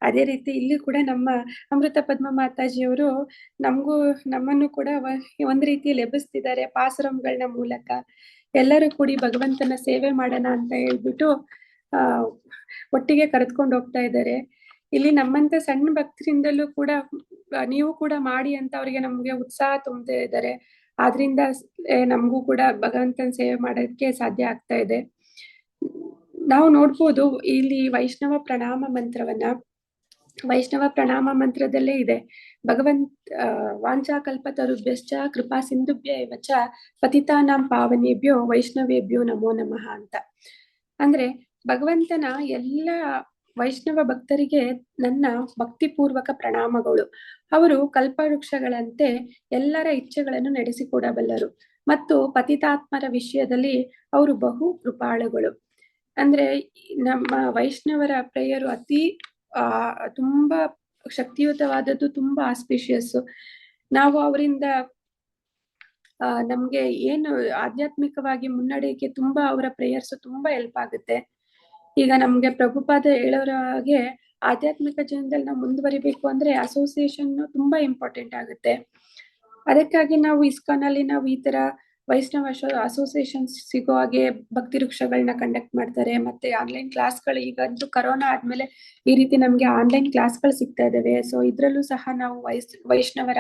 ಅದೇ ರೀತಿ ಇಲ್ಲಿ ಕೂಡ ನಮ್ಮ ಅಮೃತ ಪದ್ಮ ಮಾತಾಜಿಯವರು ನಮ್ಮನ್ನು ಕೂಡ ಒಂದ್ ರೀತಿಯಲ್ಲಿ ಎಬ್ಬಿಸ್ತಿದ್ದಾರೆ. ಪಾಸುರಂಗಳನ್ನ ಮೂಲಕ ಎಲ್ಲರೂ ಕೂಡಿ ಭಗವಂತನ ಸೇವೆ ಮಾಡೋಣ ಅಂತ ಹೇಳ್ಬಿಟ್ಟು ಒಟ್ಟಿಗೆ ಕರೆದುಕೊಂಡು ಹೋಗ್ತಾ ಇದ್ದಾರೆ. ಇಲ್ಲಿ ನಮ್ಮಂತ ಸಣ್ಣ ಭಕ್ತರಿಂದಲೂ ಕೂಡ ನೀವು ಕೂಡ ಮಾಡಿ ಅಂತ ಅವರಿಗೆ ನಮ್ಗೆ ಉತ್ಸಾಹ ತುಂಬದೇ ಇದ್ದಾರೆ. ಆದ್ರಿಂದ ನಮಗೂ ಕೂಡ ಭಗವಂತನ ಸೇವೆ ಮಾಡೋದಕ್ಕೆ ಸಾಧ್ಯ ಆಗ್ತಾ ಇದೆ. ನಾವು ನೋಡ್ಬೋದು ಇಲ್ಲಿ ವೈಷ್ಣವ ಪ್ರಣಾಮ ಮಂತ್ರದಲ್ಲೇ ಇದೆ, ವಾಂಚಾ ಕಲ್ಪತರುಭ್ಯಶ್ಚ ಕೃಪಾ ಸಿಂಧುಭ್ಯ ಏವ ಚ ಪತಿತಾನಾಂ ಪಾವನೇಭ್ಯೋ ವೈಷ್ಣವೇಭ್ಯೋ ನಮೋ ನಮಃ ಅಂತ. ಅಂದ್ರೆ ಭಗವಂತನ ಎಲ್ಲ ವೈಷ್ಣವ ಭಕ್ತರಿಗೆ ನನ್ನ ಭಕ್ತಿಪೂರ್ವಕ ಪ್ರಣಾಮಗಳು. ಅವರು ಕಲ್ಪವೃಕ್ಷಗಳಂತೆ ಎಲ್ಲರ ಇಚ್ಛೆಗಳನ್ನು ನಡೆಸಿಕೊಡಬಲ್ಲರು ಮತ್ತು ಪತಿತಾತ್ಮರ ವಿಷಯದಲ್ಲಿ ಅವರು ಬಹು ಕೃಪಾಳುಗಳು. ಅಂದ್ರೆ ನಮ್ಮ ವೈಷ್ಣವರ ಪ್ರೇಯರು ತುಂಬಾ ಶಕ್ತಿಯುತವಾದದ್ದು, ತುಂಬಾ ಆಸ್ಪಿಷಿಯಸ್. ನಾವು ಅವರಿಂದ ನಮ್ಗೆ ಏನು ಆಧ್ಯಾತ್ಮಿಕವಾಗಿ ಮುನ್ನಡೆಯಕ್ಕೆ ತುಂಬಾ ಅವರ ಪ್ರೇಯರ್ಸ್ ತುಂಬಾ ಹೆಲ್ಪ್ ಆಗುತ್ತೆ. ಈಗ ನಮ್ಗೆ ಪ್ರಭುಪಾದ ಹೇಳೋರ ಹಾಗೆ ಆಧ್ಯಾತ್ಮಿಕ ಜೀವನದಲ್ಲಿ ನಾವು ಮುಂದುವರಿಬೇಕು ಅಂದ್ರೆ ಅಸೋಸಿಯೇಷನ್ ತುಂಬಾ ಇಂಪಾರ್ಟೆಂಟ್ ಆಗುತ್ತೆ. ಅದಕ್ಕಾಗಿ ನಾವು ಇಸ್ಕಾನ್ ಅಲ್ಲಿ ನಾವು ಈ ತರ ವೈಷ್ಣವ ಅಸೋಸಿಯೇಷನ್ ಸಿಗೋ ಹಾಗೆ ಭಕ್ತಿ ವೃಕ್ಷಗಳನ್ನ ಕಂಡಕ್ಟ್ ಮಾಡ್ತಾರೆ. ಮತ್ತೆ ಆನ್ಲೈನ್ ಕ್ಲಾಸ್ಗಳು, ಈಗಂತೂ ಕರೋನಾ ಆದ್ಮೇಲೆ ಈ ರೀತಿ ನಮ್ಗೆ ಆನ್ಲೈನ್ ಕ್ಲಾಸ್ಗಳು ಸಿಗ್ತಾ ಇದಾವೆ. ಸೊ ಇದ್ರಲ್ಲೂ ಸಹ ನಾವು ವೈಷ್ಣವರ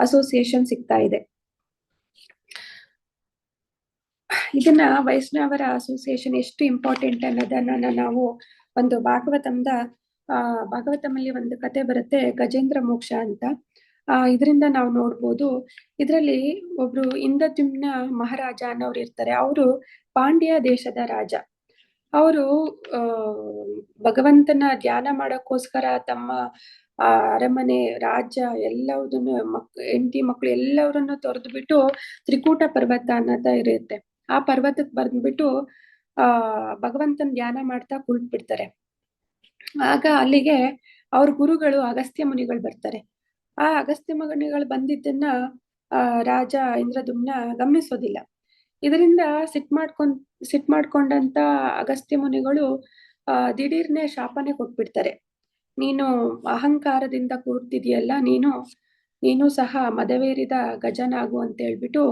ಅಸೋಸಿಯೇಷನ್ ಸಿಗ್ತಾ ಇದೆ. ಇದನ್ನ ವೈಷ್ಣವರ ಅಸೋಸಿಯೇಷನ್ ಎಷ್ಟು ಇಂಪಾರ್ಟೆಂಟ್ ಅನ್ನೋದನ್ನ ನಾವು ಒಂದು ಭಾಗವತಮಲ್ಲಿ ಒಂದು ಕತೆ ಬರುತ್ತೆ, ಗಜೇಂದ್ರ ಮೋಕ್ಷ ಅಂತ. ಇದರಿಂದ ನಾವು ನೋಡ್ಬೋದು. ಇದರಲ್ಲಿ ಒಬ್ರು ಇಂದ್ರದ್ಯುಮ್ನ ಮಹಾರಾಜ ಅನ್ನೋರು ಇರ್ತಾರೆ. ಅವರು ಪಾಂಡ್ಯ ದೇಶದ ರಾಜ. ಅವರು ಭಗವಂತನ ಧ್ಯಾನ ಮಾಡೋಕ್ಕೋಸ್ಕರ ತಮ್ಮ ಅರಮನೆ, ರಾಜ್ಯ ಎಲ್ಲವುದನ್ನು ಹೆಂಡತಿ ಮಕ್ಕಳು ಎಲ್ಲವರನ್ನು ತೊರೆದು ಬಿಟ್ಟು ತ್ರಿಕೂಟ ಪರ್ವತ ಅನ್ನೋದ ಇರುತ್ತೆ. ಆ ಪರ್ವತಕ್ಕೆ ಬಂದ್ಬಿಟ್ಟು ಭಗವಂತನ ಧ್ಯಾನ ಮಾಡ್ತಾ ಕುಳಿತುಬಿಡ್ತಾರೆ. ಆಗ ಅಲ್ಲಿಗೆ ಅವ್ರ ಗುರುಗಳು ಅಗಸ್ತ್ಯ ಮುನಿಗಳು ಬರ್ತಾರೆ. ಆ ಅಗಸ್ತ್ಯ ಮುನಿಗಳು ಬಂದಿದ್ದನ್ನ ರಾಜ ಇಂದ್ರದ್ಯುಮ್ನ ಗಮನಿಸೋದಿಲ್ಲ. ಇದರಿಂದ ಸಿಟ್ ಮಾಡ್ಕೊಂಡಂತ ಅಗಸ್ತ್ಯ ಮುನಿಗಳು ದಿಢೀರ್ನೆ ಶಾಪನೆ ಕೊಟ್ಬಿಡ್ತಾರೆ. ನೀನು ಅಹಂಕಾರದಿಂದ ಕೂರ್ತಿದೆಯಲ್ಲ, ನೀನು ಸಹ ಮದವೇರಿದ ಗಜನಾಗು ಅಂತ ಹೇಳ್ಬಿಟ್ಟು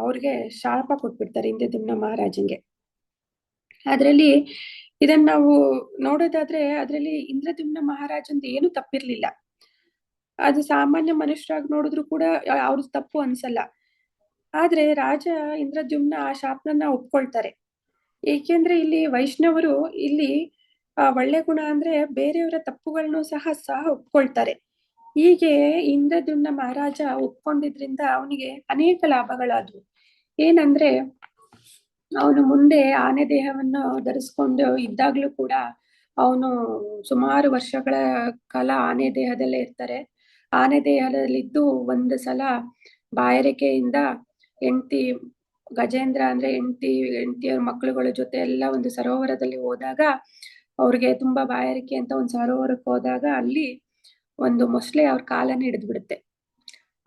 ಅವ್ರಿಗೆ ಶಾಪ ಕೊಟ್ಬಿಡ್ತಾರೆ ಇಂದ್ರದ್ಯುಮ್ನ ಮಹಾರಾಜಂಗೆ. ಅದ್ರಲ್ಲಿ ಇದನ್ನ ನಾವು ನೋಡೋದಾದ್ರೆ ಅದ್ರಲ್ಲಿ ಇಂದ್ರದ್ಯುಮ್ನ ಮಹಾರಾಜಂದು ಏನು ತಪ್ಪಿರ್ಲಿಲ್ಲ. ಅದು ಸಾಮಾನ್ಯ ಮನುಷ್ಯರಾಗಿ ನೋಡಿದ್ರು ಕೂಡ ಅವ್ರದ್ದು ತಪ್ಪು ಅನ್ಸಲ್ಲ. ಆದ್ರೆ ರಾಜ ಇಂದ್ರದ್ಯುಮ್ನ ಆ ಶಾಪನ ಒಪ್ಕೊಳ್ತಾರೆ. ಏಕೆಂದ್ರೆ ಇಲ್ಲಿ ವೈಷ್ಣವರು ಇಲ್ಲಿ ಒಳ್ಳೆ ಗುಣ ಅಂದ್ರೆ ಬೇರೆಯವರ ತಪ್ಪುಗಳನ್ನು ಸಹ ಒಪ್ಕೊಳ್ತಾರೆ. ಹೀಗೆ ಇಂದ್ರದ್ಯುಮ್ನ ಮಹಾರಾಜ ಒಪ್ಕೊಂಡಿದ್ರಿಂದ ಅವನಿಗೆ ಅನೇಕ ಲಾಭಗಳಾದವು. ಏನಂದ್ರೆ ಅವನು ಮುಂದೆ ಆನೆ ದೇಹವನ್ನು ಧರಿಸ್ಕೊಂಡು ಇದ್ದಾಗ್ಲೂ ಕೂಡ ಅವನು ಸುಮಾರು ವರ್ಷಗಳ ಕಾಲ ಆನೆ ದೇಹದಲ್ಲೇ ಇರ್ತಾರೆ. ಆನೆ ದೇಹದಲ್ಲಿದ್ದು ಒಂದು ಸಲ ಬಾಯಾರಿಕೆಯಿಂದ ಗಜೇಂದ್ರ ಅಂದ್ರೆ ಹೆಂಡತಿಯವ್ರ ಮಕ್ಕಳುಗಳ ಜೊತೆ ಎಲ್ಲ ಒಂದು ಸರೋವರದಲ್ಲಿ ಹೋದಾಗ ಅವ್ರಿಗೆ ತುಂಬಾ ಬಾಯಾರಿಕೆ ಅಂತ ಒಂದು ಸರೋವರಕ್ಕೆ ಹೋದಾಗ ಅಲ್ಲಿ ಒಂದು ಮೊಸಳೆ ಅವ್ರ ಕಾಲನ್ನು ಹಿಡಿದು ಬಿಡುತ್ತೆ.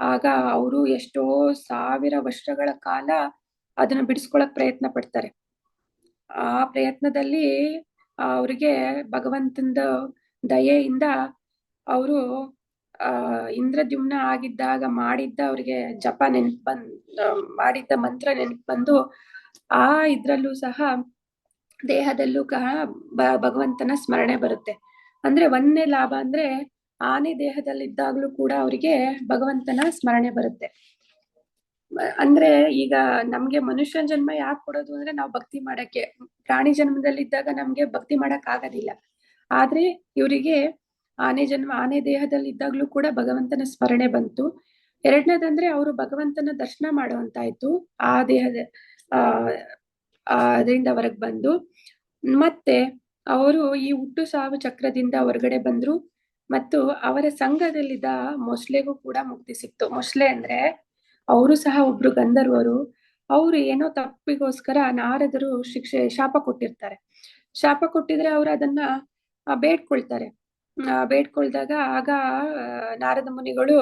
ಆಗ ಅವರು ಎಷ್ಟೋ 1000 ವರ್ಷಗಳ ಕಾಲ ಅದನ್ನ ಬಿಡಿಸ್ಕೊಳಕ್ ಪ್ರಯತ್ನ ಪಡ್ತಾರೆ. ಆ ಪ್ರಯತ್ನದಲ್ಲಿ ಅವ್ರಿಗೆ ಭಗವಂತನ ದಯೆಯಿಂದ ಅವರು ಇಂದ್ರದ್ಯುಮ್ನ ಆಗಿದ್ದಾಗ ಮಾಡಿದ್ದ ಅವ್ರಿಗೆ ಜಪ ಮಾಡಿದ್ದ ಮಂತ್ರ ನೆನಪು ಬಂದು ಇದ್ರಲ್ಲೂ ಸಹ ದೇಹದಲ್ಲೂ ಭಗವಂತನ ಸ್ಮರಣೆ ಬರುತ್ತೆ. ಅಂದ್ರೆ ಒಂದನೇ ಲಾಭ ಅಂದ್ರೆ ಆನೆ ದೇಹದಲ್ಲಿದ್ದಾಗ್ಲೂ ಕೂಡ ಅವರಿಗೆ ಭಗವಂತನ ಸ್ಮರಣೆ ಬರುತ್ತೆ. ಅಂದ್ರೆ ಈಗ ನಮ್ಗೆ ಮನುಷ್ಯ ಜನ್ಮ ಯಾಕೆ ಕೊಡೋದು ಅಂದ್ರೆ ನಾವು ಭಕ್ತಿ ಮಾಡಕ್ಕೆ. ಪ್ರಾಣಿ ಜನ್ಮದಲ್ಲಿದ್ದಾಗ ನಮ್ಗೆ ಭಕ್ತಿ ಮಾಡಕ್ ಆಗೋದಿಲ್ಲ. ಆದ್ರೆ ಇವರಿಗೆ ಆನೆ ದೇಹದಲ್ಲಿ ಇದ್ದಾಗ್ಲೂ ಕೂಡ ಭಗವಂತನ ಸ್ಮರಣೆ ಬಂತು. ಎರಡನೇದಂದ್ರೆ ಅವರು ಭಗವಂತನ ದರ್ಶನ ಮಾಡುವಂತಾಯ್ತು ಆ ದೇಹದ ಅದರಿಂದ ಹೊರಗೆ ಬಂದು. ಮತ್ತೆ ಅವರು ಈ ಹುಟ್ಟು ಸಾವು ಚಕ್ರದಿಂದ ಹೊರಗಡೆ ಬಂದ್ರು ಮತ್ತು ಅವರ ಸಂಘದಲ್ಲಿದ್ದ ಮೊಸಳೆಗೂ ಕೂಡ ಮುಕ್ತಿ ಸಿಕ್ತು. ಮೊಸಳೆ ಅಂದ್ರೆ ಅವರು ಸಹ ಒಬ್ರು ಗಂಧರ್ವರು. ಅವರು ಏನೋ ತಪ್ಪಿಗೋಸ್ಕರ ನಾರದರು ಶಾಪ ಕೊಟ್ಟಿರ್ತಾರೆ. ಶಾಪ ಕೊಟ್ಟಿದ್ರೆ ಅವ್ರು ಅದನ್ನ ಬೇಡ್ಕೊಳ್ತಾರೆ. ಬೇಡ್ಕೊಳ್ದಾಗ ಆಗ ನಾರದ ಮುನಿಗಳು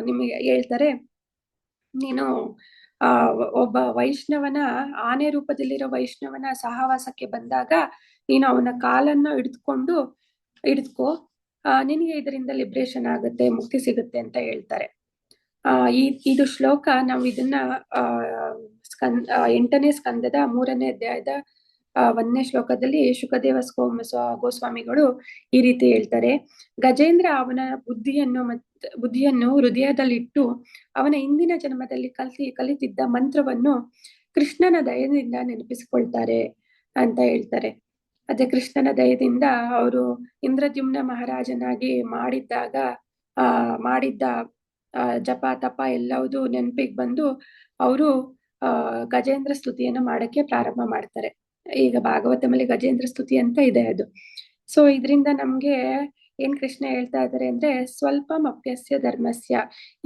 ನಿಮಗೆ ಹೇಳ್ತಾರೆ, ನೀನು ಒಬ್ಬ ವೈಷ್ಣವನ ಆನೆ ರೂಪದಲ್ಲಿರೋ ವೈಷ್ಣವನ ಸಹವಾಸಕ್ಕೆ ಬಂದಾಗ ನೀನು ಅವನ ಕಾಲನ್ನ ಹಿಡಿದುಕೋ, ನಿನಗೆ ಇದರಿಂದ ಲಿಬ್ರೇಷನ್ ಆಗುತ್ತೆ, ಮುಕ್ತಿ ಸಿಗುತ್ತೆ ಅಂತ ಹೇಳ್ತಾರೆ. ಇದು ಶ್ಲೋಕ ನಾವು ಇದನ್ನ 8ನೇ ಸ್ಕಂದದ 3ನೇ ಅಧ್ಯಾಯದ ಒಂದನೇ ಶ್ಲೋಕದಲ್ಲಿ ಶುಕದೇವ ಗೋಸ್ವಾಮಿಗಳು ಈ ರೀತಿ ಹೇಳ್ತಾರೆ. ಗಜೇಂದ್ರ ಅವನ ಬುದ್ಧಿಯನ್ನು ಹೃದಯದಲ್ಲಿಟ್ಟು ಅವನ ಹಿಂದಿನ ಜನ್ಮದಲ್ಲಿ ಕಲಿತಿದ್ದ ಮಂತ್ರವನ್ನು ಕೃಷ್ಣನ ದಯದಿಂದ ನೆನಪಿಸಿಕೊಳ್ತಾರೆ ಅಂತ ಹೇಳ್ತಾರೆ. ಅದೇ ಕೃಷ್ಣನ ದಯದಿಂದ ಅವರು ಇಂದ್ರದ್ಯುಮ್ನ ಮಹಾರಾಜನಾಗಿ ಮಾಡಿದ್ದ ಜಪ ತಪ ಎಲ್ಲವುದು ನೆನಪಿಗೆ ಬಂದು ಅವರು ಗಜೇಂದ್ರ ಸ್ತುತಿಯನ್ನು ಮಾಡಕ್ಕೆ ಪ್ರಾರಂಭ ಮಾಡ್ತಾರೆ. ಈಗ ಭಾಗವತಮಲ್ಲಿ ಗಜೇಂದ್ರ ಸ್ತುತಿ ಅಂತ ಇದೆ ಅದು. ಸೊ ಇದರಿಂದ ನಮ್ಗೆ ಏನ್ ಕೃಷ್ಣ ಹೇಳ್ತಾ ಇದ್ದಾರೆ ಅಂದ್ರೆ ಸ್ವಲ್ಪಂ ಅಪ್ಯಸ್ಯ ಧರ್ಮಸ್ಯ,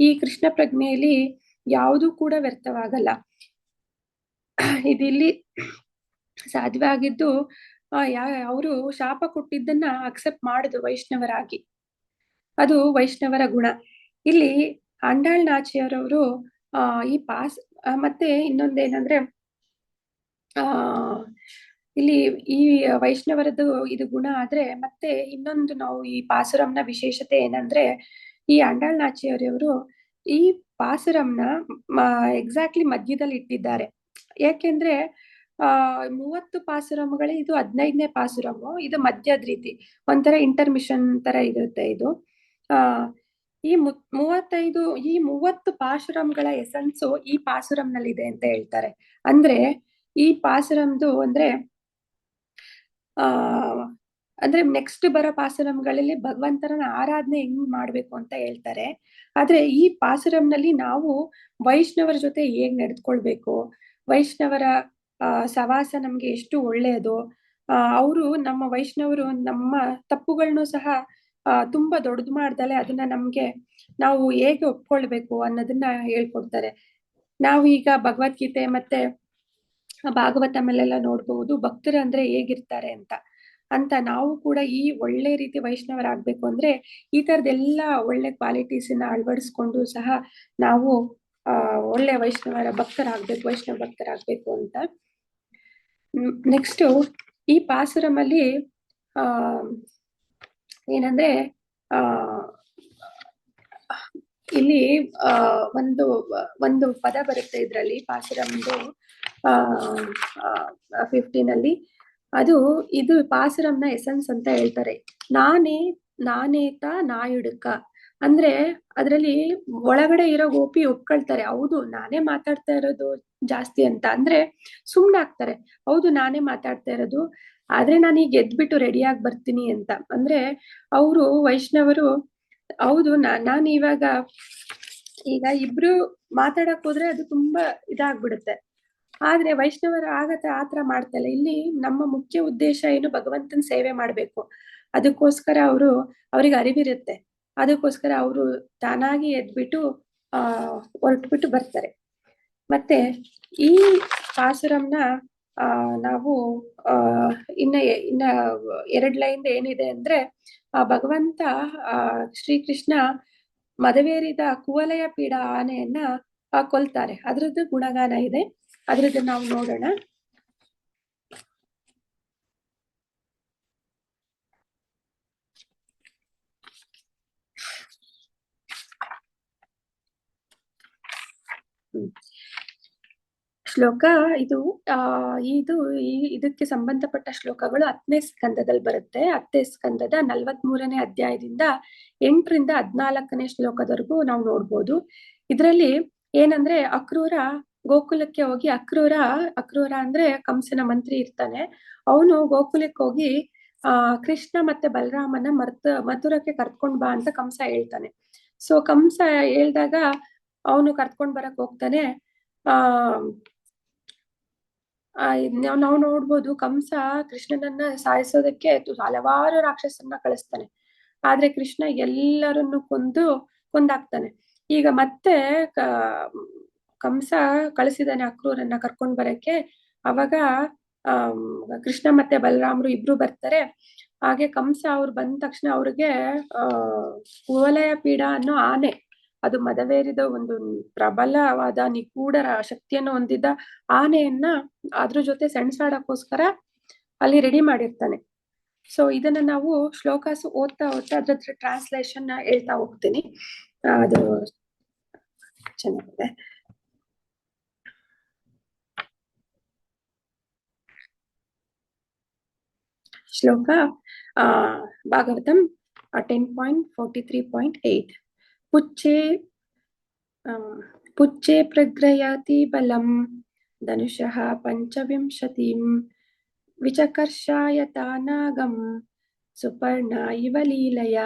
ಈ ಕೃಷ್ಣ ಪ್ರಜ್ಞೆಯಲ್ಲಿ ಯಾವುದೂ ಕೂಡ ವ್ಯರ್ಥವಾಗಲ್ಲ. ಇದಿಲ್ಲಿ ಸಾಧ್ಯವಾಗಿದ್ದು ಅವರು ಶಾಪ ಕೊಟ್ಟಿದ್ದನ್ನ ಅಕ್ಸೆಪ್ಟ್ ಮಾಡುದು ವೈಷ್ಣವರಾಗಿ, ಅದು ವೈಷ್ಣವರ ಗುಣ. ಇಲ್ಲಿ ಆಂಡಾಳ್ ನಾಚಿಯಾರವರು ಈ ಮತ್ತೆ ಇನ್ನೊಂದೇನಂದ್ರೆ ಇಲ್ಲಿ ಈ ವೈಷ್ಣವರದ್ದು ಇದು ಗುಣ ಆದ್ರೆ ಮತ್ತೆ ಇನ್ನೊಂದು ನಾವು ಈ ಪಾಸುರಂನ ವಿಶೇಷತೆ ಏನಂದ್ರೆ ಈ ಆಂಡಾಳ್ ನಾಚಿಯಾರವರು ಈ ಪಾಸುರಂನ ಎಕ್ಸಾಕ್ಟ್ಲಿ ಮಧ್ಯದಲ್ಲಿ ಇಟ್ಟಿದ್ದಾರೆ. ಯಾಕೆಂದ್ರೆ 30 ಪಾಸುರಮ್ಗಳೇ, ಇದು 15ನೇ ಪಾಸುರಮು, ಇದು ಮಧ್ಯದ ರೀತಿ ಒಂಥರ ಇಂಟರ್ಮಿಷನ್ ತರ ಇರುತ್ತೆ ಇದು. ಈ 30 ಪಾಸುರಂಗಳ ಎಸೆನ್ಸು ಈ ಪಾಸುರಂನಲ್ಲಿದೆ ಅಂತ ಹೇಳ್ತಾರೆ. ಅಂದ್ರೆ ಈ ಪಾಸುರಂದು ಅಂದ್ರೆ ನೆಕ್ಸ್ಟ್ ಬರೋ ಪಾಸುರಂಗಳಲ್ಲಿ ಭಗವಂತನ ಆರಾಧನೆ ಹೆಂಗ್ ಮಾಡ್ಬೇಕು ಅಂತ ಹೇಳ್ತಾರೆ. ಆದ್ರೆ ಈ ಪಾಸುರಂನಲ್ಲಿ ನಾವು ವೈಷ್ಣವರ ಜೊತೆ ಹೇಗ್ ನಡೆದುಕೊಳ್ಬೇಕು, ವೈಷ್ಣವರ ಸವಾಸ ನಮ್ಗೆ ಎಷ್ಟು ಒಳ್ಳೆಯದು, ಅವರು ನಮ್ಮ ವೈಷ್ಣವರು ನಮ್ಮ ತಪ್ಪುಗಳನ್ನು ಸಹ ತುಂಬಾ ದೊಡ್ಡದು ಮಾಡ್ದಲೆ ಅದನ್ನ ನಾವು ಹೇಗೆ ಒಪ್ಕೊಳ್ಬೇಕು ಅನ್ನೋದನ್ನ ಹೇಳ್ಕೊಡ್ತಾರೆ. ನಾವು ಈಗ ಭಗವದ್ಗೀತೆ ಮತ್ತೆ ಭಾಗವತಮಲ್ಲೆಲ್ಲ ನೋಡ್ಬಹುದು ಭಕ್ತರು ಅಂದ್ರೆ ಹೇಗಿರ್ತಾರೆ ಅಂತ ನಾವು ಕೂಡ ಈ ಒಳ್ಳೆ ರೀತಿ ವೈಷ್ಣವರಾಗ್ಬೇಕು ಅಂದ್ರೆ ಈ ತರದೆಲ್ಲ ಒಳ್ಳೆ ಕ್ವಾಲಿಟೀಸ್ನ ಅಳವಡಿಸ್ಕೊಂಡು ಸಹ ನಾವು ಒಳ್ಳೆ ವೈಷ್ಣವ ಭಕ್ತರಾಗ್ಬೇಕು ಅಂತ. ನೆಕ್ಸ್ಟ್ ಈ ಪಾಸುರಮಲ್ಲಿ ಏನಂದ್ರೆ ಇಲ್ಲಿ ಒಂದು ಪದ ಬರುತ್ತೆ ಇದ್ರಲ್ಲಿ ಪಾಸುರಮ್ದು 15 ಇದು ಪಾಸುರಂನ ಎಸೆನ್ಸ್ ಅಂತ ಹೇಳ್ತಾರೆ. ನಾನೇತ ನಾಯುಡುಕ ಅಂದ್ರೆ ಅದ್ರಲ್ಲಿ ಒಳಗಡೆ ಇರೋ ಗೋಪಿ ಒಪ್ಕೊಳ್ತಾರೆ, ಹೌದು ನಾನೇ ಮಾತಾಡ್ತಾ ಇರೋದು ಜಾಸ್ತಿ ಅಂತ. ಅಂದ್ರೆ ಸುಮ್ನಾಗ್ತಾರೆ, ಹೌದು ನಾನೇ ಮಾತಾಡ್ತಾ ಇರೋದು, ಆದ್ರೆ ನಾನು ಈಗ ಎದ್ಬಿಟ್ಟು ರೆಡಿಯಾಗಿ ಬರ್ತೀನಿ ಅಂತ. ಅಂದ್ರೆ ಅವರು ವೈಷ್ಣವರು ಹೌದು ನಾನು ಈಗ ಇಬ್ರು ಮಾತಾಡಕ್ ಹೋದ್ರೆ ಅದು ತುಂಬಾ ಇದಾಗ್ಬಿಡುತ್ತೆ. ಆದ್ರೆ ವೈಷ್ಣವರ ಆತರ ಮಾಡ್ತಲ್ಲ. ಇಲ್ಲಿ ನಮ್ಮ ಮುಖ್ಯ ಉದ್ದೇಶ ಏನು, ಭಗವಂತನ ಸೇವೆ ಮಾಡ್ಬೇಕು. ಅದಕ್ಕೋಸ್ಕರ ಅವ್ರಿಗೆ ಅರಿವಿರುತ್ತೆ. ಅದಕ್ಕೋಸ್ಕರ ಅವರು ತಾನಾಗಿ ಎದ್ಬಿಟ್ಟು ಹೊರಟ್ಬಿಟ್ಟು ಬರ್ತಾರೆ. ಮತ್ತೆ ಈ ಪಾಸುರಂನ ನಾವು ಇನ್ನ 2 ಲೈನ್ ಏನಿದೆ ಅಂದ್ರೆ ಭಗವಂತ ಶ್ರೀಕೃಷ್ಣ ಮದವೇರಿದ ಕುವಲಯ ಪೀಡ ಆನೆಯನ್ನ ಕೊಲ್ತಾರೆ. ಅದ್ರದ್ದು ಗುಣಗಾನ ಇದೆ, ಅದ್ರದ್ದು ನಾವು ನೋಡೋಣ. ಶ್ಲೋಕ ಇದಕ್ಕೆ ಸಂಬಂಧಪಟ್ಟ ಶ್ಲೋಕಗಳು 10ನೇ ಸ್ಕಂದದಲ್ಲಿ ಬರುತ್ತೆ. 10ನೇ ಸ್ಕಂದದ 43ನೇ ಅಧ್ಯಾಯದಿಂದ 8ರಿಂದ 14ನೇ ಶ್ಲೋಕದವರೆಗೂ ನಾವು ನೋಡ್ಬೋದು. ಇದರಲ್ಲಿ ಏನಂದ್ರೆ ಅಕ್ರೂರ ಗೋಕುಲಕ್ಕೆ ಹೋಗಿ, ಅಕ್ರೂರ ಅಂದ್ರೆ ಕಂಸನ ಮಂತ್ರಿ ಇರ್ತಾನೆ, ಅವನು ಗೋಕುಲಕ್ಕೆ ಹೋಗಿ ಕೃಷ್ಣ ಮತ್ತೆ ಬಲರಾಮನ ಮಥುರಕ್ಕೆ ಕರ್ಕೊಂಡ್ ಬಾ ಅಂತ ಕಂಸ ಹೇಳ್ತಾನೆ. ಸೊ ಕಂಸ ಹೇಳ್ದಾಗ ಅವನು ಕರ್ಕೊಂಡ್ ಬರಕ್ ಹೋಗ್ತಾನೆ. ನಾವು ನೋಡ್ಬೋದು ಕಂಸ ಕೃಷ್ಣನನ್ನ ಸಾಯಿಸೋದಕ್ಕೆ ಹಲವಾರು ರಾಕ್ಷಸರನ್ನ ಕಳಿಸ್ತಾನೆ. ಆದ್ರೆ ಕೃಷ್ಣ ಎಲ್ಲರನ್ನು ಕೊಂದಾಕ್ತಾನೆ. ಈಗ ಮತ್ತೆ ಕಂಸ ಕಳಿಸಿದಾನೆ ಅಕ್ರೂರನ್ನ ಕರ್ಕೊಂಡ್ ಬರಕ್ಕೆ. ಅವಾಗ ಕೃಷ್ಣ ಮತ್ತೆ ಬಲರಾಮರು ಇಬ್ರು ಬರ್ತಾರೆ. ಹಾಗೆ ಕಂಸ ಅವ್ರು ಬಂದ ತಕ್ಷಣ ಅವ್ರಿಗೆ ಕುವಲಯ ಪೀಡ ಅನ್ನೋ ಆನೆ, ಅದು ಮದವೇರಿದ ಒಂದು ಪ್ರಬಲವಾದ ನಿಗೂಢ ಶಕ್ತಿಯನ್ನು ಹೊಂದಿದ್ದ ಆನೆಯನ್ನ ಅದ್ರ ಜೊತೆ ಸೆಣಸಾಡಕ್ಕೋಸ್ಕರ ಅಲ್ಲಿ ರೆಡಿ ಮಾಡಿರ್ತಾನೆ. ಸೊ ಇದನ್ನ ನಾವು ಶ್ಲೋಕಾಸು ಓದ್ತಾ ಅದ್ರ ಟ್ರಾನ್ಸ್ಲೇಷನ್ ಹೇಳ್ತಾ ಹೋಗ್ತೀನಿ. ಅದು ಚೆನ್ನಾಗಿದೆ. ಶ್ಲೋಕ ಭಾಗವತಂ 10.43.8 ಪುಚ್ಚೆ ಪುಚ್ಚೆ ಪ್ರಗ್ರಯಾತಿ ಬಲಂ ಧನುಷಃ ಪಂಚವಿಂಶತಿಂ ವಿಚಕರ್ಷಾಯತ ನಾಗಂ ಸುಪರ್ಣ ಇವ ಲೀಲಯ.